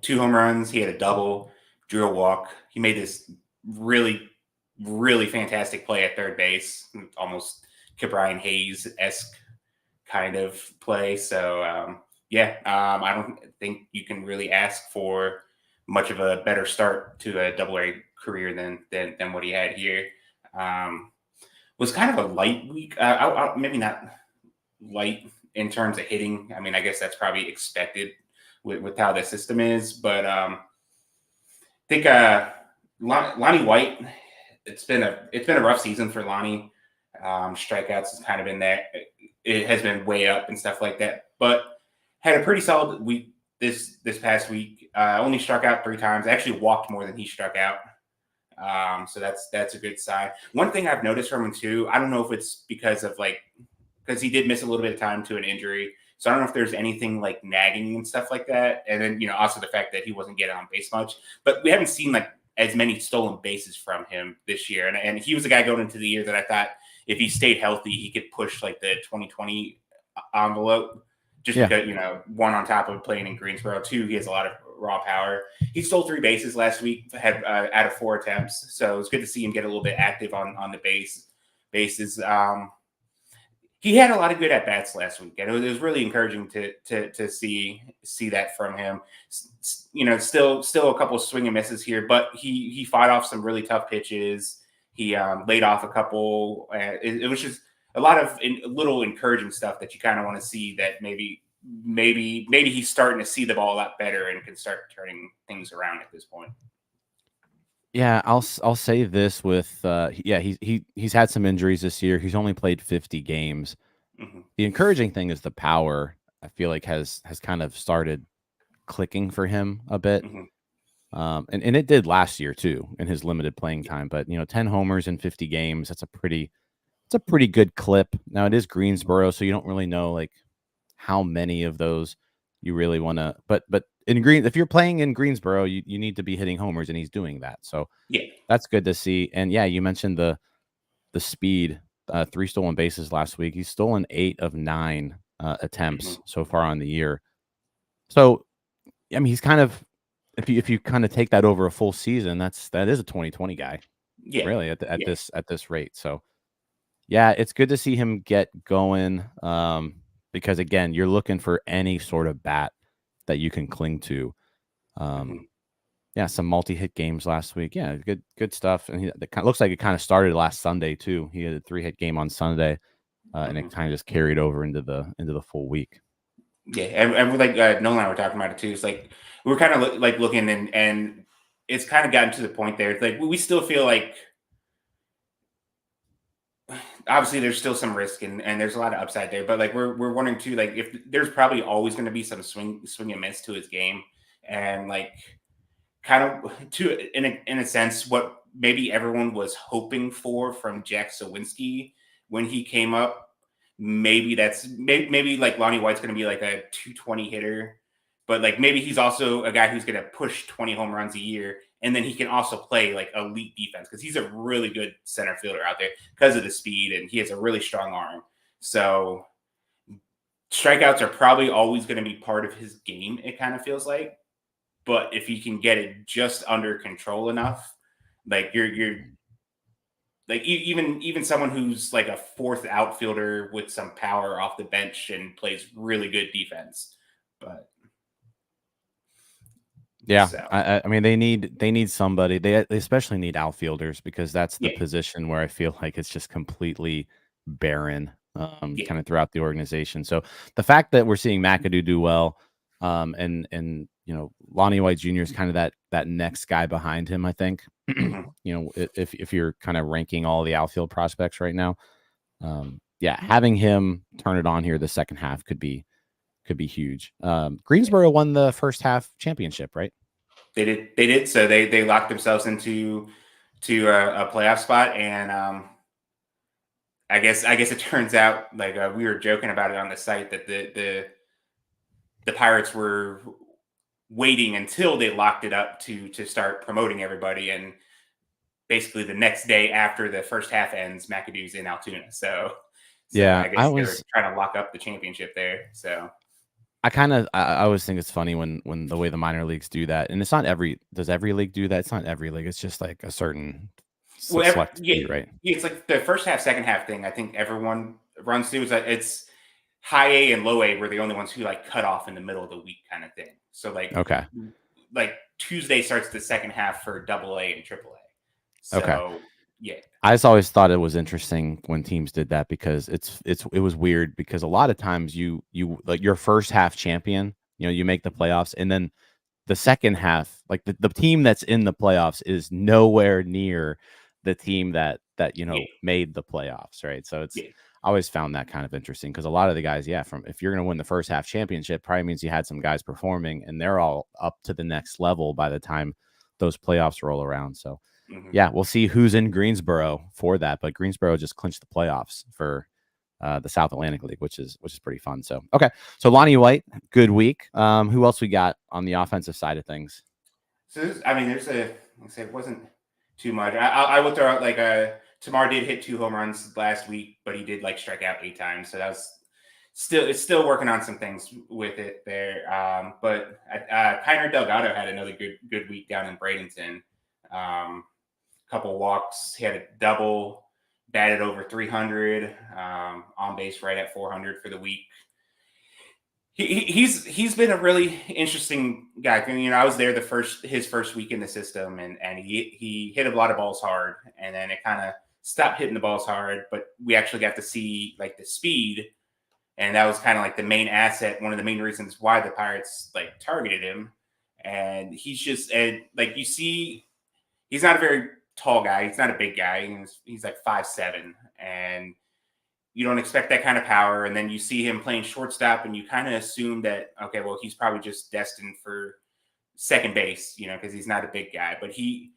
[SPEAKER 3] 2 home runs. He had a double, drew a walk. He made this really, really fantastic play at third base, almost Brian Hayes-esque kind of play. So, I don't think you can really ask for much of a better start to a Double A career than what he had here. Was kind of a light week. Maybe not light in terms of hitting. I mean, I guess that's probably expected with how the system is. But I think Lonnie White, it's been a rough season for Lonnie. Strikeouts has kind of been there. It has been way up and stuff like that. But had a pretty solid week this past week. Only struck out 3 times. Actually walked more than he struck out. So that's a good sign. One thing I've noticed from him too, I don't know if it's because he did miss a little bit of time to an injury. So I don't know if there's anything like nagging and stuff like that. And then, also the fact that he wasn't getting on base much, but we haven't seen like as many stolen bases from him this year. And he was the guy going into the year that I thought if he stayed healthy, he could push like the 2020 envelope just because, 1, on top of playing in Greensboro, 2, he has a lot of raw power. He stole 3 bases last week, had out of 4 attempts. So it was good to see him get a little bit active on the bases. He had a lot of good at bats last week, and it was really encouraging to see that from him. Still a couple of swing and misses here, but he fought off some really tough pitches. He laid off a couple. It was just a lot of little encouraging stuff that you kind of want to see. That maybe he's starting to see the ball a lot better and can start turning things around at this point.
[SPEAKER 1] Yeah, I'll say this with he's had some injuries this year. He's only played 50 games.
[SPEAKER 3] Mm-hmm.
[SPEAKER 1] The encouraging thing is the power, I feel like has kind of started clicking for him a bit.
[SPEAKER 3] Mm-hmm.
[SPEAKER 1] And it did last year too in his limited playing time, but 10 homers in 50 games, that's a pretty good clip. Now it is Greensboro, so you don't really know like how many of those you really want to, but if you're playing in Greensboro, you need to be hitting homers, and he's doing that. So
[SPEAKER 3] yeah,
[SPEAKER 1] that's good to see. And yeah, you mentioned the speed, 3 stolen bases last week. He's stolen 8 of 9 attempts so far on the year. So, I mean, he's kind of, if you kind of take that over a full season, that is a 2020 guy, really at this rate. So yeah, it's good to see him get going. Because again, you're looking for any sort of bat that you can cling to. Yeah, some multi-hit games last week. Yeah, good stuff. And it looks like it kind of started last Sunday too. He had a 3-hit game on Sunday, and it kind of just carried over into the full week.
[SPEAKER 3] Yeah, and we're like Nolan and I were talking about it too. It's like we're kind of looking and it's kind of gotten to the point there. It's like we still feel like obviously there's still some risk and there's a lot of upside there, but like we're wondering too, like if there's probably always going to be some swing and miss to his game, and like kind of to in a sense what maybe everyone was hoping for from Jack Sawinski when he came up. Maybe that's maybe like Lonnie White's going to be like a 220 hitter, but like maybe he's also a guy who's going to push 20 home runs a year, and then he can also play like elite defense because he's a really good center fielder out there because of the speed, and he has a really strong arm. So strikeouts are probably always going to be part of his game, it kind of feels like. But if he can get it just under control enough, like you're like even someone who's like a 4th outfielder with some power off the bench and plays really good defense. But
[SPEAKER 1] yeah, so. I mean they need somebody. They especially need outfielders because that's the position where I feel like it's just completely barren kind of throughout the organization. So the fact that we're seeing McAdoo do well, and Lonnie White Jr. is kind of that next guy behind him, I think. If you're kind of ranking all the outfield prospects right now, having him turn it on here the second half could be huge. Greensboro won the first half championship, right?
[SPEAKER 3] They did. So they locked themselves into a playoff spot, and I guess it turns out like we were joking about it on the site that the Pirates were waiting until they locked it up to start promoting everybody, and basically the next day after the first half ends, McAdoo's in Altoona. So
[SPEAKER 1] Yeah,
[SPEAKER 3] I guess they were trying to lock up the championship there. So
[SPEAKER 1] I always think it's funny when the way the minor leagues do that, and it's not does every league do that? It's not every league. It's just like a certain select few, right?
[SPEAKER 3] yeah, it's like the first half, second half thing. I think everyone runs through is that it's high A and low A were the only ones who like cut off in the middle of the week kind of thing. So
[SPEAKER 1] Okay.
[SPEAKER 3] like Tuesday starts the second half for Double A and Triple A.
[SPEAKER 1] Okay.
[SPEAKER 3] So yeah,
[SPEAKER 1] I just always thought it was interesting when teams did that because it was weird because a lot of times you like your first half champion, you make the playoffs, and then the second half, like the team that's in the playoffs is nowhere near the team that
[SPEAKER 3] yeah,
[SPEAKER 1] made the playoffs, right? So
[SPEAKER 3] yeah.
[SPEAKER 1] I always found that kind of interesting because a lot of the guys, if you're going to win the first half championship, probably means you had some guys performing and they're all up to the next level by the time those playoffs roll around. So
[SPEAKER 3] Mm-hmm.
[SPEAKER 1] yeah, we'll see who's in Greensboro for that, but Greensboro just clinched the playoffs for the South Atlantic League, which is pretty fun. So okay, so Lonnie White, good week. Who else we got on the offensive side of things?
[SPEAKER 3] So it wasn't too much. I will throw out like Tamar did hit 2 home runs last week, but he did like strike out 8 times. So that was still working on some things with it there. But Kiner Delgado had another good week down in Bradenton. Couple walks. He had a double, batted over 300, on base right at 400 for the week. He's been a really interesting guy. I was there his first week in the system, and he hit a lot of balls hard, and then it kind of stopped hitting the balls hard. But we actually got to see like the speed, and that was kind of like the main asset. One of the main reasons why the Pirates like targeted him, and like you see, he's not a very tall guy. He's not a big guy. He's like 5'7", and you don't expect that kind of power. And then you see him playing shortstop and you kind of assume that, okay, well, he's probably just destined for second base, because he's not a big guy. But he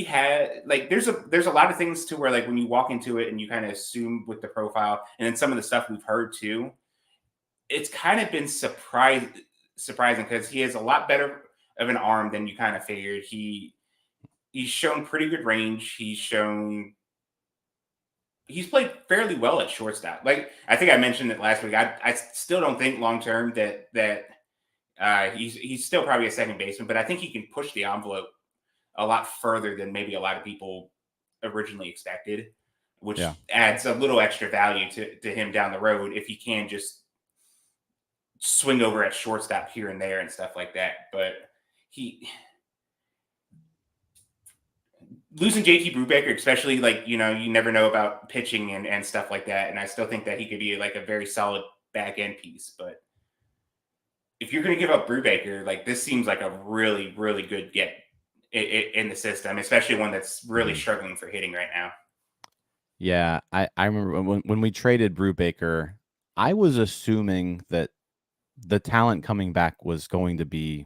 [SPEAKER 3] had like, there's a lot of things to where like when you walk into it and you kind of assume with the profile and then some of the stuff we've heard too, it's kind of been surprising because he has a lot better of an arm than you kind of figured. He's shown pretty good range. He's played fairly well at shortstop. Like I think I mentioned it last week. I still don't think long term that he's still probably a second baseman, but I think he can push the envelope a lot further than maybe a lot of people originally expected, which adds a little extra value to him down the road if he can just swing over at shortstop here and there and stuff like that. But losing JT Brubaker, especially like, you never know about pitching and stuff like that. And I still think that he could be like a very solid back end piece. But if you're going to give up Brubaker, like this seems like a really, really good get in the system, especially one that's really struggling for hitting right now.
[SPEAKER 1] Yeah, I remember when we traded Brubaker, I was assuming that the talent coming back was going to be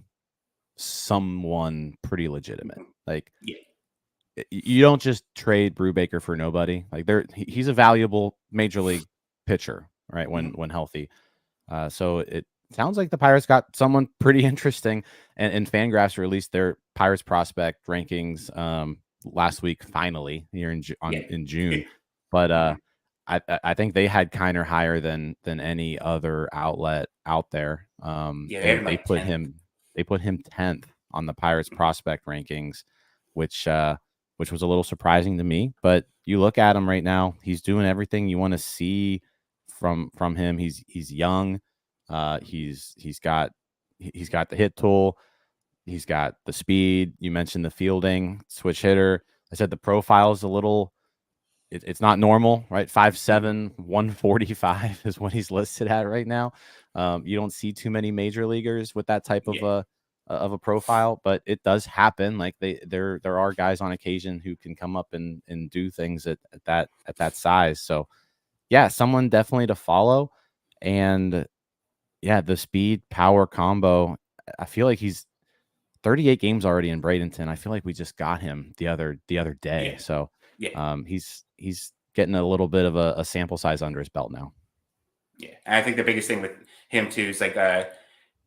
[SPEAKER 1] someone pretty legitimate. Like, you don't just trade Brubaker for nobody. Like, he's a valuable major league pitcher, right? When healthy. So it sounds like the Pirates got someone pretty interesting, and Fangraphs released their Pirates prospect rankings last week, finally here in June. But I think they had Kiner higher than any other outlet out there. They put him 10th on the Pirates prospect rankings, which was a little surprising to me. But you look at him right now; he's doing everything you want to see from him. He's young. He's got the hit tool. He's got the speed. You mentioned the fielding, switch hitter. I said the profile is a little. It's not normal, right? 5'7", 145 is what he's listed at right now. You don't see too many major leaguers with that type of a profile, but it does happen. Like there are guys on occasion who can come up and do things at that size. So yeah, someone definitely to follow. And yeah, the speed power combo. I feel like he's 38 games already in Bradenton. I feel like we just got him the other day.
[SPEAKER 3] Yeah.
[SPEAKER 1] So
[SPEAKER 3] Yeah.
[SPEAKER 1] He's getting a little bit of a sample size under his belt now.
[SPEAKER 3] Yeah. And I think the biggest thing with him too is like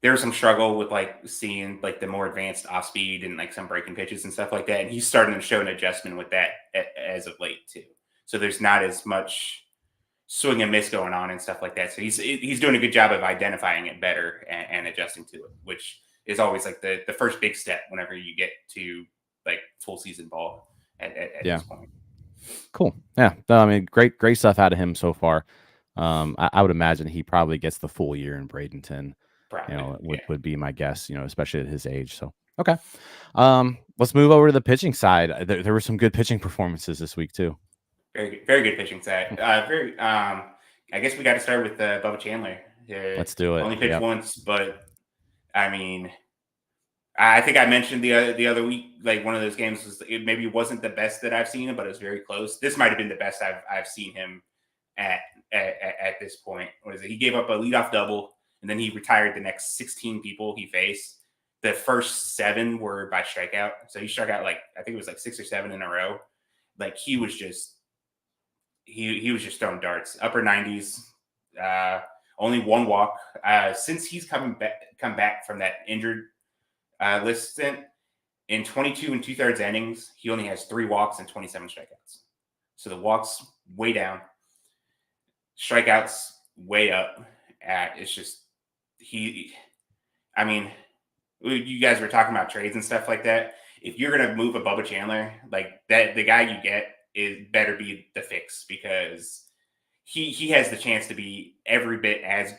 [SPEAKER 3] there was some struggle with like seeing like the more advanced off speed and like some breaking pitches and stuff like that. And he's starting to show an adjustment with that as of late too. So there's not as much swing and miss going on and stuff like that. So he's doing a good job of identifying it better and adjusting to it, which is always like the first big step whenever you get to like full season ball at this point.
[SPEAKER 1] Cool. Yeah. No, I mean, great stuff out of him so far. I would imagine he probably gets the full year in Bradenton.
[SPEAKER 3] Probably,
[SPEAKER 1] would be my guess, especially at his age. So, okay. Let's move over to the pitching side. There were some good pitching performances this week too.
[SPEAKER 3] Very good pitching side. I guess we got to start with Bubba Chandler.
[SPEAKER 1] Let's do it.
[SPEAKER 3] Only pitched once, but I mean, I think I mentioned the other week, like one of those games was it maybe wasn't the best that I've seen him, but it was very close. This might have been the best I've seen him at this point. What is it? He gave up a leadoff double, and then he retired the next 16 people he faced. The first 7 were by strikeout, so he struck out like I think it was like 6 or 7 in a row. Like he was just throwing darts, upper 90s. Only 1 walk since he's come back from that injured list stint. In 22 2/3 innings, he only has 3 walks and 27 strikeouts. So the walks way down, strikeouts way up. It's just I mean, you guys were talking about trades and stuff like that. If you're gonna move a Bubba Chandler, like that, the guy you get is better be the fix, because he has the chance to be every bit as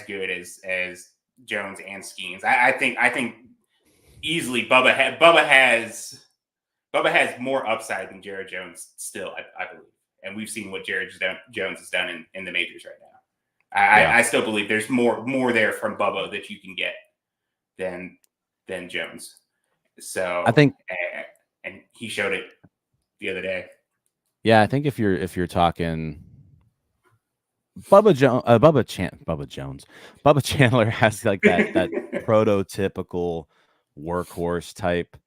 [SPEAKER 3] good as Jones and Skeens. I think easily Bubba has more upside than Jared Jones still, I believe. And we've seen what Jared Jones has done in the majors right now. I still believe there's more there from Bubba that you can get than Jones. So
[SPEAKER 1] I think,
[SPEAKER 3] and he showed it the other day.
[SPEAKER 1] Yeah, I think if you're talking Bubba Chandler has like that prototypical workhorse type,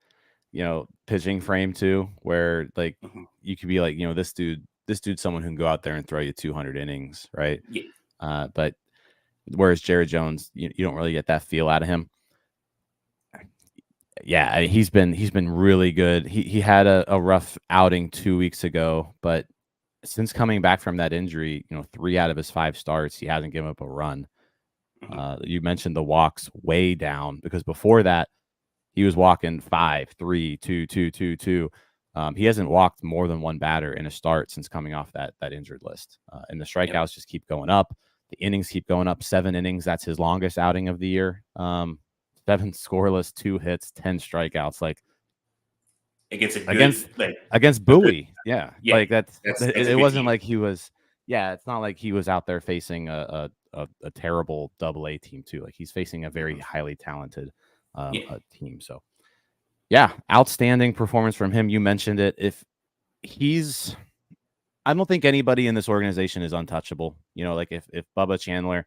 [SPEAKER 1] pitching frame too, where like you could be like, this dude's someone who can go out there and throw you 200 innings, right?
[SPEAKER 3] Yeah.
[SPEAKER 1] But whereas Jared Jones, you don't really get that feel out of him. Yeah, he's been really good. He had a rough outing 2 weeks ago, but since coming back from that injury, 3 out of his 5 starts, he hasn't given up a run. You mentioned the walks way down, because before that, he was walking 5, 3, 2, 2, 2, 2. He hasn't walked more than 1 batter in a start since coming off that injured list. And the strikeouts just keep going up. The innings keep going up. 7 innings. That's his longest outing of the year. 7 scoreless, 2 hits, 10 strikeouts. Like
[SPEAKER 3] against a good,
[SPEAKER 1] against Bowie. Yeah. Like that's it wasn't
[SPEAKER 3] team.
[SPEAKER 1] like he was. Yeah, it's not like he was out there facing a terrible AA team too. Like he's facing a very highly talented team. So yeah, outstanding performance from him. You mentioned it. I don't think anybody in this organization is untouchable. Like if Bubba Chandler,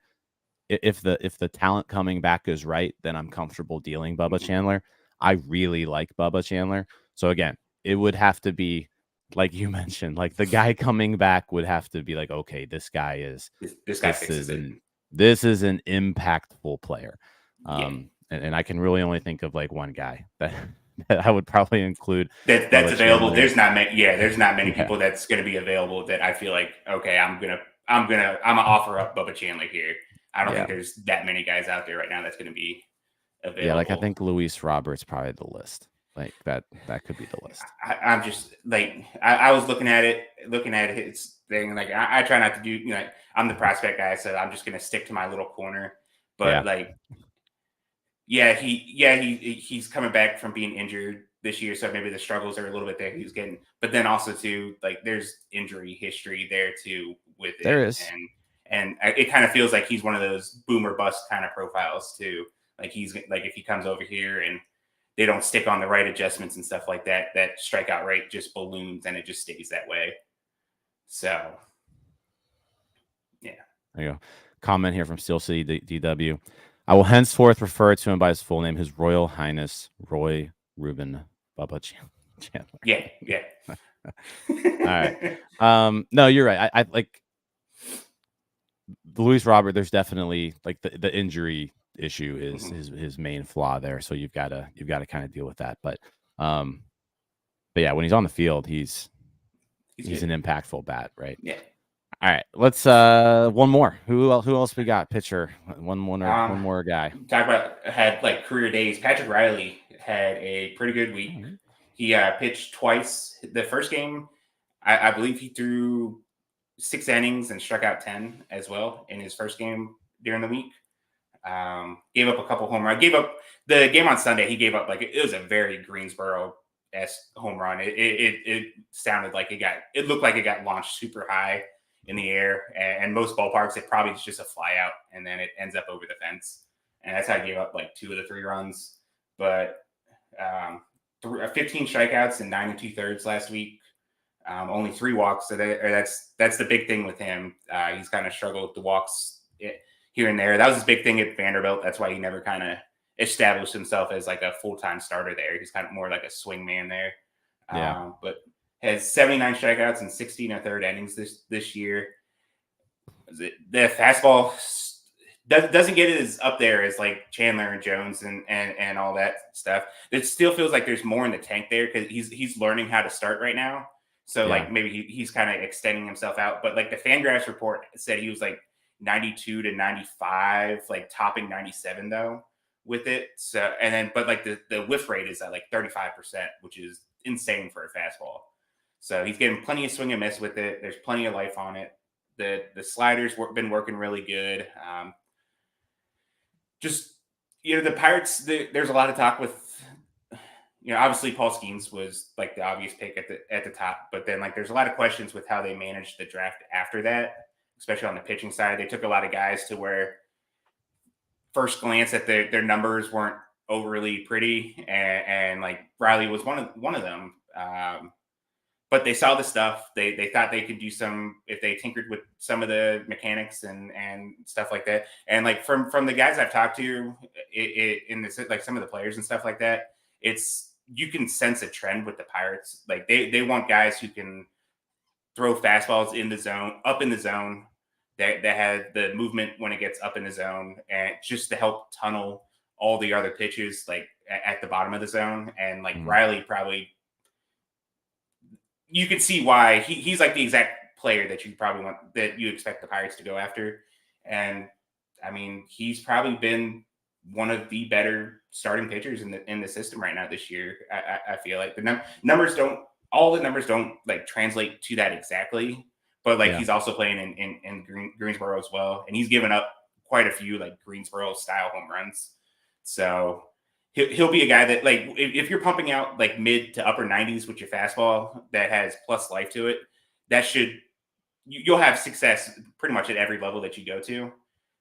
[SPEAKER 1] if the talent coming back is right, then I'm comfortable dealing Bubba Chandler. I really like Bubba Chandler. So again, it would have to be like you mentioned, like the guy coming back would have to be like, okay, this guy is an impactful player. And I can really only think of like one guy that I would probably include
[SPEAKER 3] that's available. There's not many people that's going to be available that I feel like, okay, I'm gonna offer up Bubba Chandler here. I don't think there's that many guys out there right now that's going to be available.
[SPEAKER 1] Yeah, like I think Luis Roberts probably the list. Like that could be the list.
[SPEAKER 3] I'm just like I was looking at his thing. Like I try not to do. I'm the prospect guy, so I'm just going to stick to my little corner. But he's coming back from being injured this year, so maybe the struggles are a little bit there he's getting. But then also too, like there's injury history there too with it.
[SPEAKER 1] There is.
[SPEAKER 3] And it kind of feels like he's one of those boomer bust kind of profiles too. Like he's like if he comes over here and they don't stick on the right adjustments and stuff like that, that strikeout rate just balloons and it just stays that way. So, yeah.
[SPEAKER 1] There you go. Comment here from Steel City DW. I will henceforth refer to him by his full name, His Royal Highness Roy Ruben Bubba Chandler.
[SPEAKER 3] Yeah.
[SPEAKER 1] All right. No, you're right. I like Luis Robert. There's definitely like the injury issue is his main flaw there. So you've got to kind of deal with that. But yeah, when he's on the field, he's an impactful bat, right?
[SPEAKER 3] Yeah.
[SPEAKER 1] All right, let's one more. Who else we got? Pitcher. One more guy.
[SPEAKER 3] Talk about had like career days. Patrick Riley had a pretty good week.
[SPEAKER 1] Mm-hmm.
[SPEAKER 3] He pitched twice. The first game, I believe he threw 6 innings and struck out 10 as well in his first game during the week. Gave up a couple home runs. Gave up the game on Sunday. He gave up like it was a very Greensboro-esque home run. It sounded like it looked like it got launched super high in the air, and most ballparks it probably is just a fly out, and then it ends up over the fence, and that's how he gave up like 2 of the 3 runs. But 15 strikeouts and 9 2/3 last week. Only 3 walks. So that's the big thing with him. He's kind of struggled with the walks here and there. That was his big thing at Vanderbilt. That's why he never kind of established himself as like a full-time starter there. He's kind of more like a swing man there.
[SPEAKER 1] Yeah.
[SPEAKER 3] But has 79 strikeouts and 16 1/3 innings this year. The fastball doesn't get as up there as like Chandler and Jones and all that stuff. It still feels like there's more in the tank there because he's learning how to start right now. So like maybe he's kind of extending himself out. But like the Fangraphs report said he was like 92 to 95, like topping 97 though with it. So and then but like the whiff rate is at like 35%, which is insane for a fastball. So he's getting plenty of swing and miss with it. There's plenty of life on it. The sliders been working really good. Just the Pirates. There's a lot of talk with. Obviously Paul Skeens was like the obvious pick at the top, but then like there's a lot of questions with how they managed the draft after that, especially on the pitching side. They took a lot of guys to where first glance at their numbers weren't overly pretty, and like Riley was one of them. But they saw the stuff. They thought they could do some if they tinkered with some of the mechanics and stuff like that. And like from the guys I've talked to in this, like some of the players and stuff like that, you can sense a trend with the Pirates. Like they want guys who can throw fastballs in the zone, up in the zone, that have the movement when it gets up in the zone, and just to help tunnel all the other pitches like at the bottom of the zone. And like Riley probably. You could see why he's like the exact player that you expect the Pirates to go after. And I mean, he's probably been one of the better starting pitchers in the system right now this year. I feel like the numbers don't like translate to that exactly, but like he's also playing in Greensboro as well. And he's given up quite a few like Greensboro style home runs. So he'll be a guy that like if you're pumping out like mid to upper 90s with your fastball that has plus life to it, you'll have success pretty much at every level that you go to.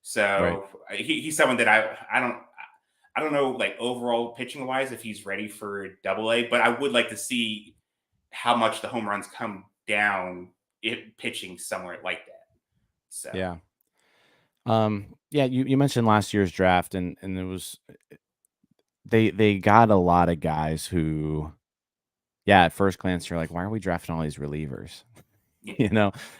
[SPEAKER 3] So he's someone that I don't know like overall pitching wise if he's ready for Double-A, but I would like to see how much the home runs come down if pitching somewhere like that. So
[SPEAKER 1] you mentioned last year's draft and it was. They got a lot of guys who, at first glance, you're like, why are we drafting all these relievers?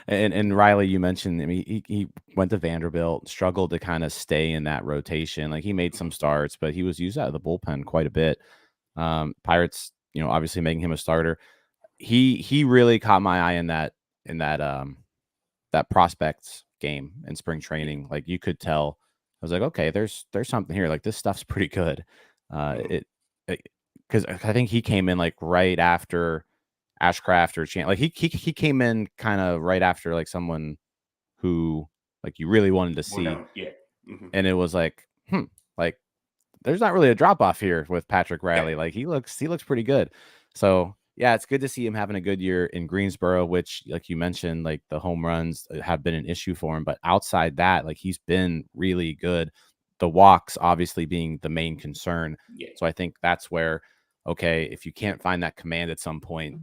[SPEAKER 1] And Riley, you mentioned, I mean, he went to Vanderbilt, struggled to kind of stay in that rotation. Like he made some starts, but he was used out of the bullpen quite a bit. Pirates, obviously making him a starter. He really caught my eye in that prospects game in spring training. Like you could tell, I was like, okay, there's something here. Like this stuff's pretty good. Because I think he came in like right after Ashcraft or Chan. Like he came in kind of right after like someone who like you really wanted to see. And it was like, like there's not really a drop off here with Patrick Riley. Like he looks pretty good. So it's good to see him having a good year in Greensboro, which like you mentioned, like the home runs have been an issue for him. But outside that, like he's been really good. The walks obviously being the main concern. So I think that's where, okay, if you can't find that command at some point,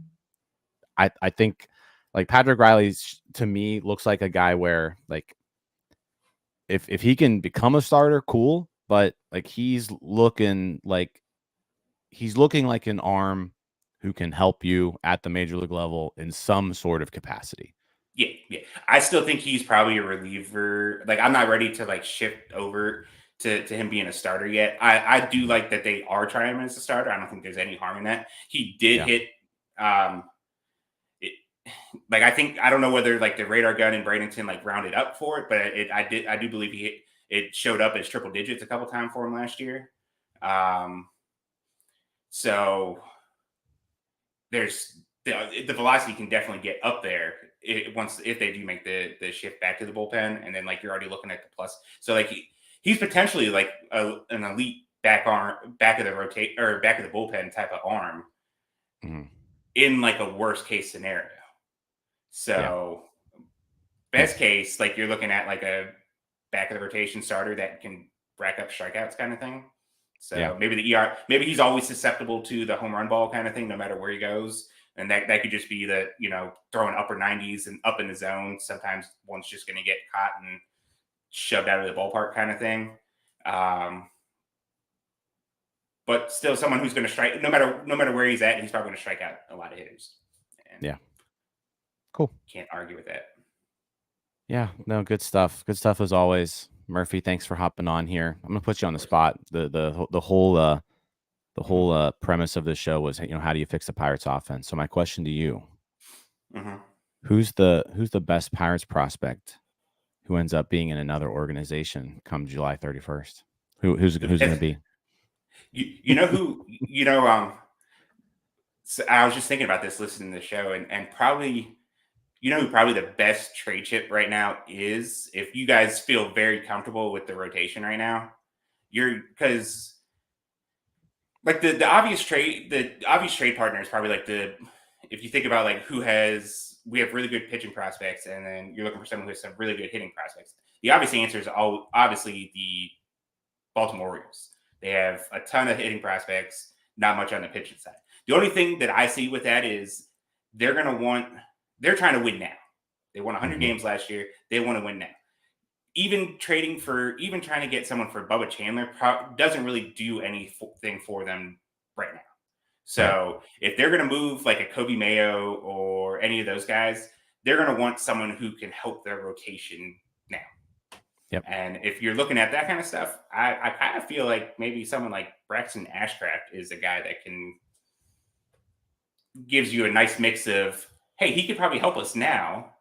[SPEAKER 1] I think like Patrick Riley's to me looks like a guy where like if he can become a starter, cool. But like he's looking like an arm who can help you at the major league level in some sort of capacity.
[SPEAKER 3] Yeah. I still think he's probably a reliever. Like I'm not ready to like shift over to him being a starter yet. I do like that they are trying him as a starter. I don't think there's any harm in that. He did hit like I don't know whether like the radar gun in Bradenton like rounded up for it, but I do believe it showed up as triple digits a couple times for him last year. So there's the velocity can definitely get up there if they do make the shift back to the bullpen, and then like you're already looking at the plus. So like he's potentially like an elite back of the bullpen type of arm in like a worst case scenario. So best case, like you're looking at like a back of the rotation starter that can rack up strikeouts kind of thing. So maybe maybe he's always susceptible to the home run ball kind of thing, no matter where he goes. And that could just be the, throwing upper 90s and up in the zone. Sometimes one's just going to get caught and shoved out of the ballpark kind of thing. But still someone who's going to strike, no matter where he's at, he's probably going to strike out a lot of hitters. And
[SPEAKER 1] cool.
[SPEAKER 3] Can't argue with that.
[SPEAKER 1] Yeah, no, good stuff. Good stuff as always. Murphy, thanks for hopping on here. I'm gonna put you on the spot. The whole premise of this show was, how do you fix the Pirates offense? So my question to you, who's the best Pirates prospect who ends up being in another organization come July 31st? Who's going to be?
[SPEAKER 3] So I was just thinking about this listening to the show, and probably, who probably the best trade chip right now is, if you guys feel very comfortable with the rotation right now, because like the obvious trade partner is probably like if you think about like we have really good pitching prospects, and then you're looking for someone who has some really good hitting prospects. The obvious answer is obviously the Baltimore Orioles. They have a ton of hitting prospects, not much on the pitching side. The only thing that I see with that is they're trying to win now. They won 100 games last year. They want to win now. Even trying to get someone for Bubba Chandler doesn't really do anything for them right now. So if they're going to move like a Kobe Mayo or any of those guys, they're going to want someone who can help their rotation now.
[SPEAKER 1] Yep.
[SPEAKER 3] And if you're looking at that kind of stuff, I kind of feel like maybe someone like Braxton Ashcraft is a guy that gives you a nice mix of, hey, he could probably help us now.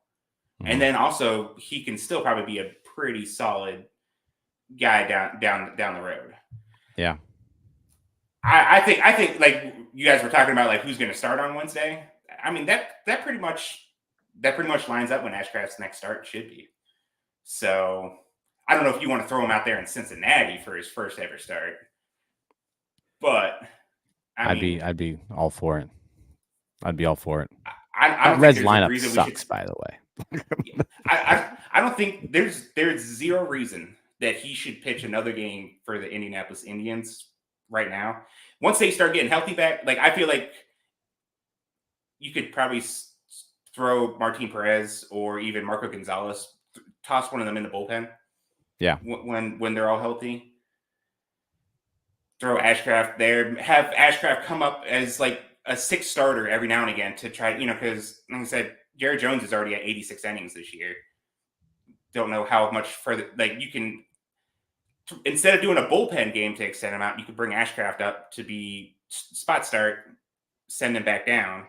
[SPEAKER 3] And then also he can still probably be a pretty solid guy down the road. Yeah. I think like you guys were talking about like who's going to start on Wednesday. I mean, that pretty much lines up when Ashcraft's next start should be. So I don't know if you want to throw him out there in Cincinnati for his first ever start, but
[SPEAKER 1] I'd be all for it. I'd be all for it.
[SPEAKER 3] I don't
[SPEAKER 1] Reds
[SPEAKER 3] think
[SPEAKER 1] lineup sucks, by the way.
[SPEAKER 3] I don't think there's zero reason that he should pitch another game for the Indianapolis Indians right now. Once they start getting healthy back, like I feel like you could probably throw Martin Perez or even Marco Gonzalez, toss one of them in the bullpen.
[SPEAKER 1] Yeah.
[SPEAKER 3] When they're all healthy. Throw Ashcraft there. Have Ashcraft come up as like a sixth starter every now and again to try, because like I said, Jared Jones is already at 86 innings this year. Don't know how much further, like you can, instead of doing a bullpen game to extend him out, you could bring Ashcraft up to be spot start, send him back down.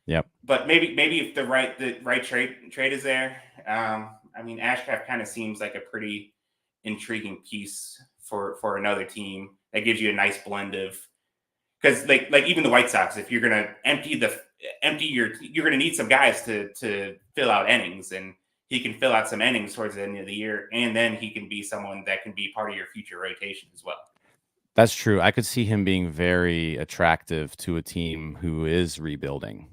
[SPEAKER 1] Yep.
[SPEAKER 3] But maybe if the right trade is there, I mean, Ashcraft kind of seems like a pretty intriguing piece for another team that gives you a nice blend of, because like even the White Sox, if you're gonna you're gonna need some guys to fill out innings, and he can fill out some innings towards the end of the year, and then he can be someone that can be part of your future rotation as well.
[SPEAKER 1] That's true. I could see him being very attractive to a team who is rebuilding.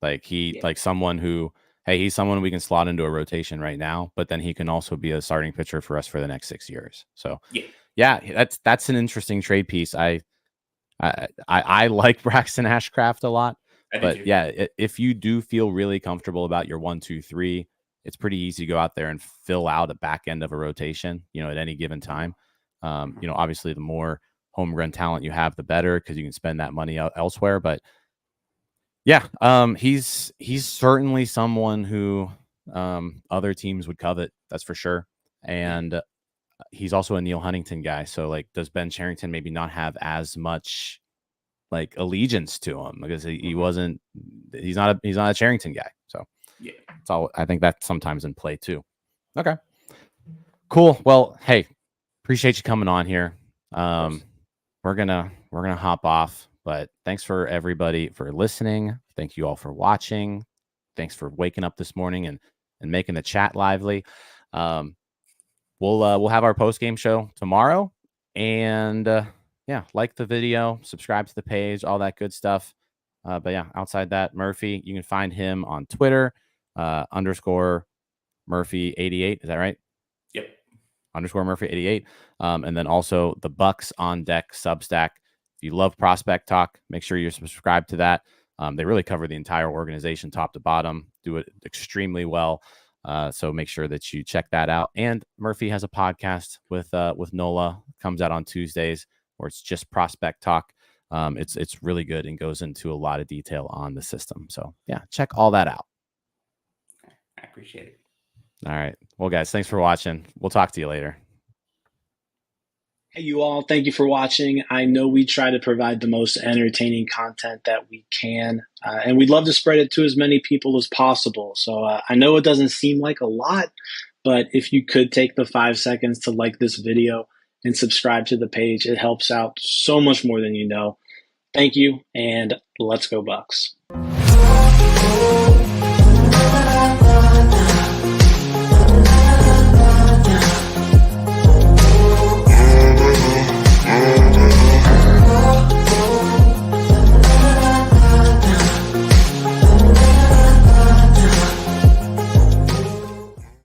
[SPEAKER 1] Like someone who, hey, he's someone we can slot into a rotation right now, but then he can also be a starting pitcher for us for the next 6 years. So yeah, that's an interesting trade piece. I like Braxton Ashcraft a lot, but if you do feel really comfortable about your 1, 2, 3, it's pretty easy to go out there and fill out a back end of a rotation, at any given time. Obviously the more homegrown talent you have, the better, because you can spend that money elsewhere. But yeah, he's certainly someone who other teams would covet. That's for sure. And He's also a Neil Huntington guy. So like, does Ben Cherington maybe not have as much like allegiance to him because he wasn't, he's not a Cherington guy. So
[SPEAKER 3] Yeah.
[SPEAKER 1] it's all, I think that's sometimes in play too. Okay, cool. Well, hey, appreciate you coming on here. We're gonna hop off, but thanks for everybody for listening. Thank you all for watching. Thanks for waking up this morning and making the chat lively. We'll have our post game show tomorrow, and yeah, like the video, subscribe to the page, all that good stuff. But yeah, outside that, Murphy, you can find him on Twitter _ Murphy 88. Is that right?
[SPEAKER 3] Yep.
[SPEAKER 1] _ Murphy 88. And then also the Bucs On Deck Substack. If you love prospect talk, make sure you're subscribed to that. They really cover the entire organization top to bottom, do it extremely well. So make sure that you check that out. And Murphy has a podcast with Nola, comes out on Tuesdays, where it's just prospect talk. It's really good and goes into a lot of detail on the system. So yeah, check all that out.
[SPEAKER 3] I appreciate it.
[SPEAKER 1] All right. Well, guys, thanks for watching. We'll talk to you later.
[SPEAKER 4] Hey, you all. Thank you for watching. I know we try to provide the most entertaining content that we can, and we'd love to spread it to as many people as possible. So I know it doesn't seem like a lot, but if you could take the 5 seconds to like this video and subscribe to the page, it helps out so much more than you know. Thank you, and let's go Bucs.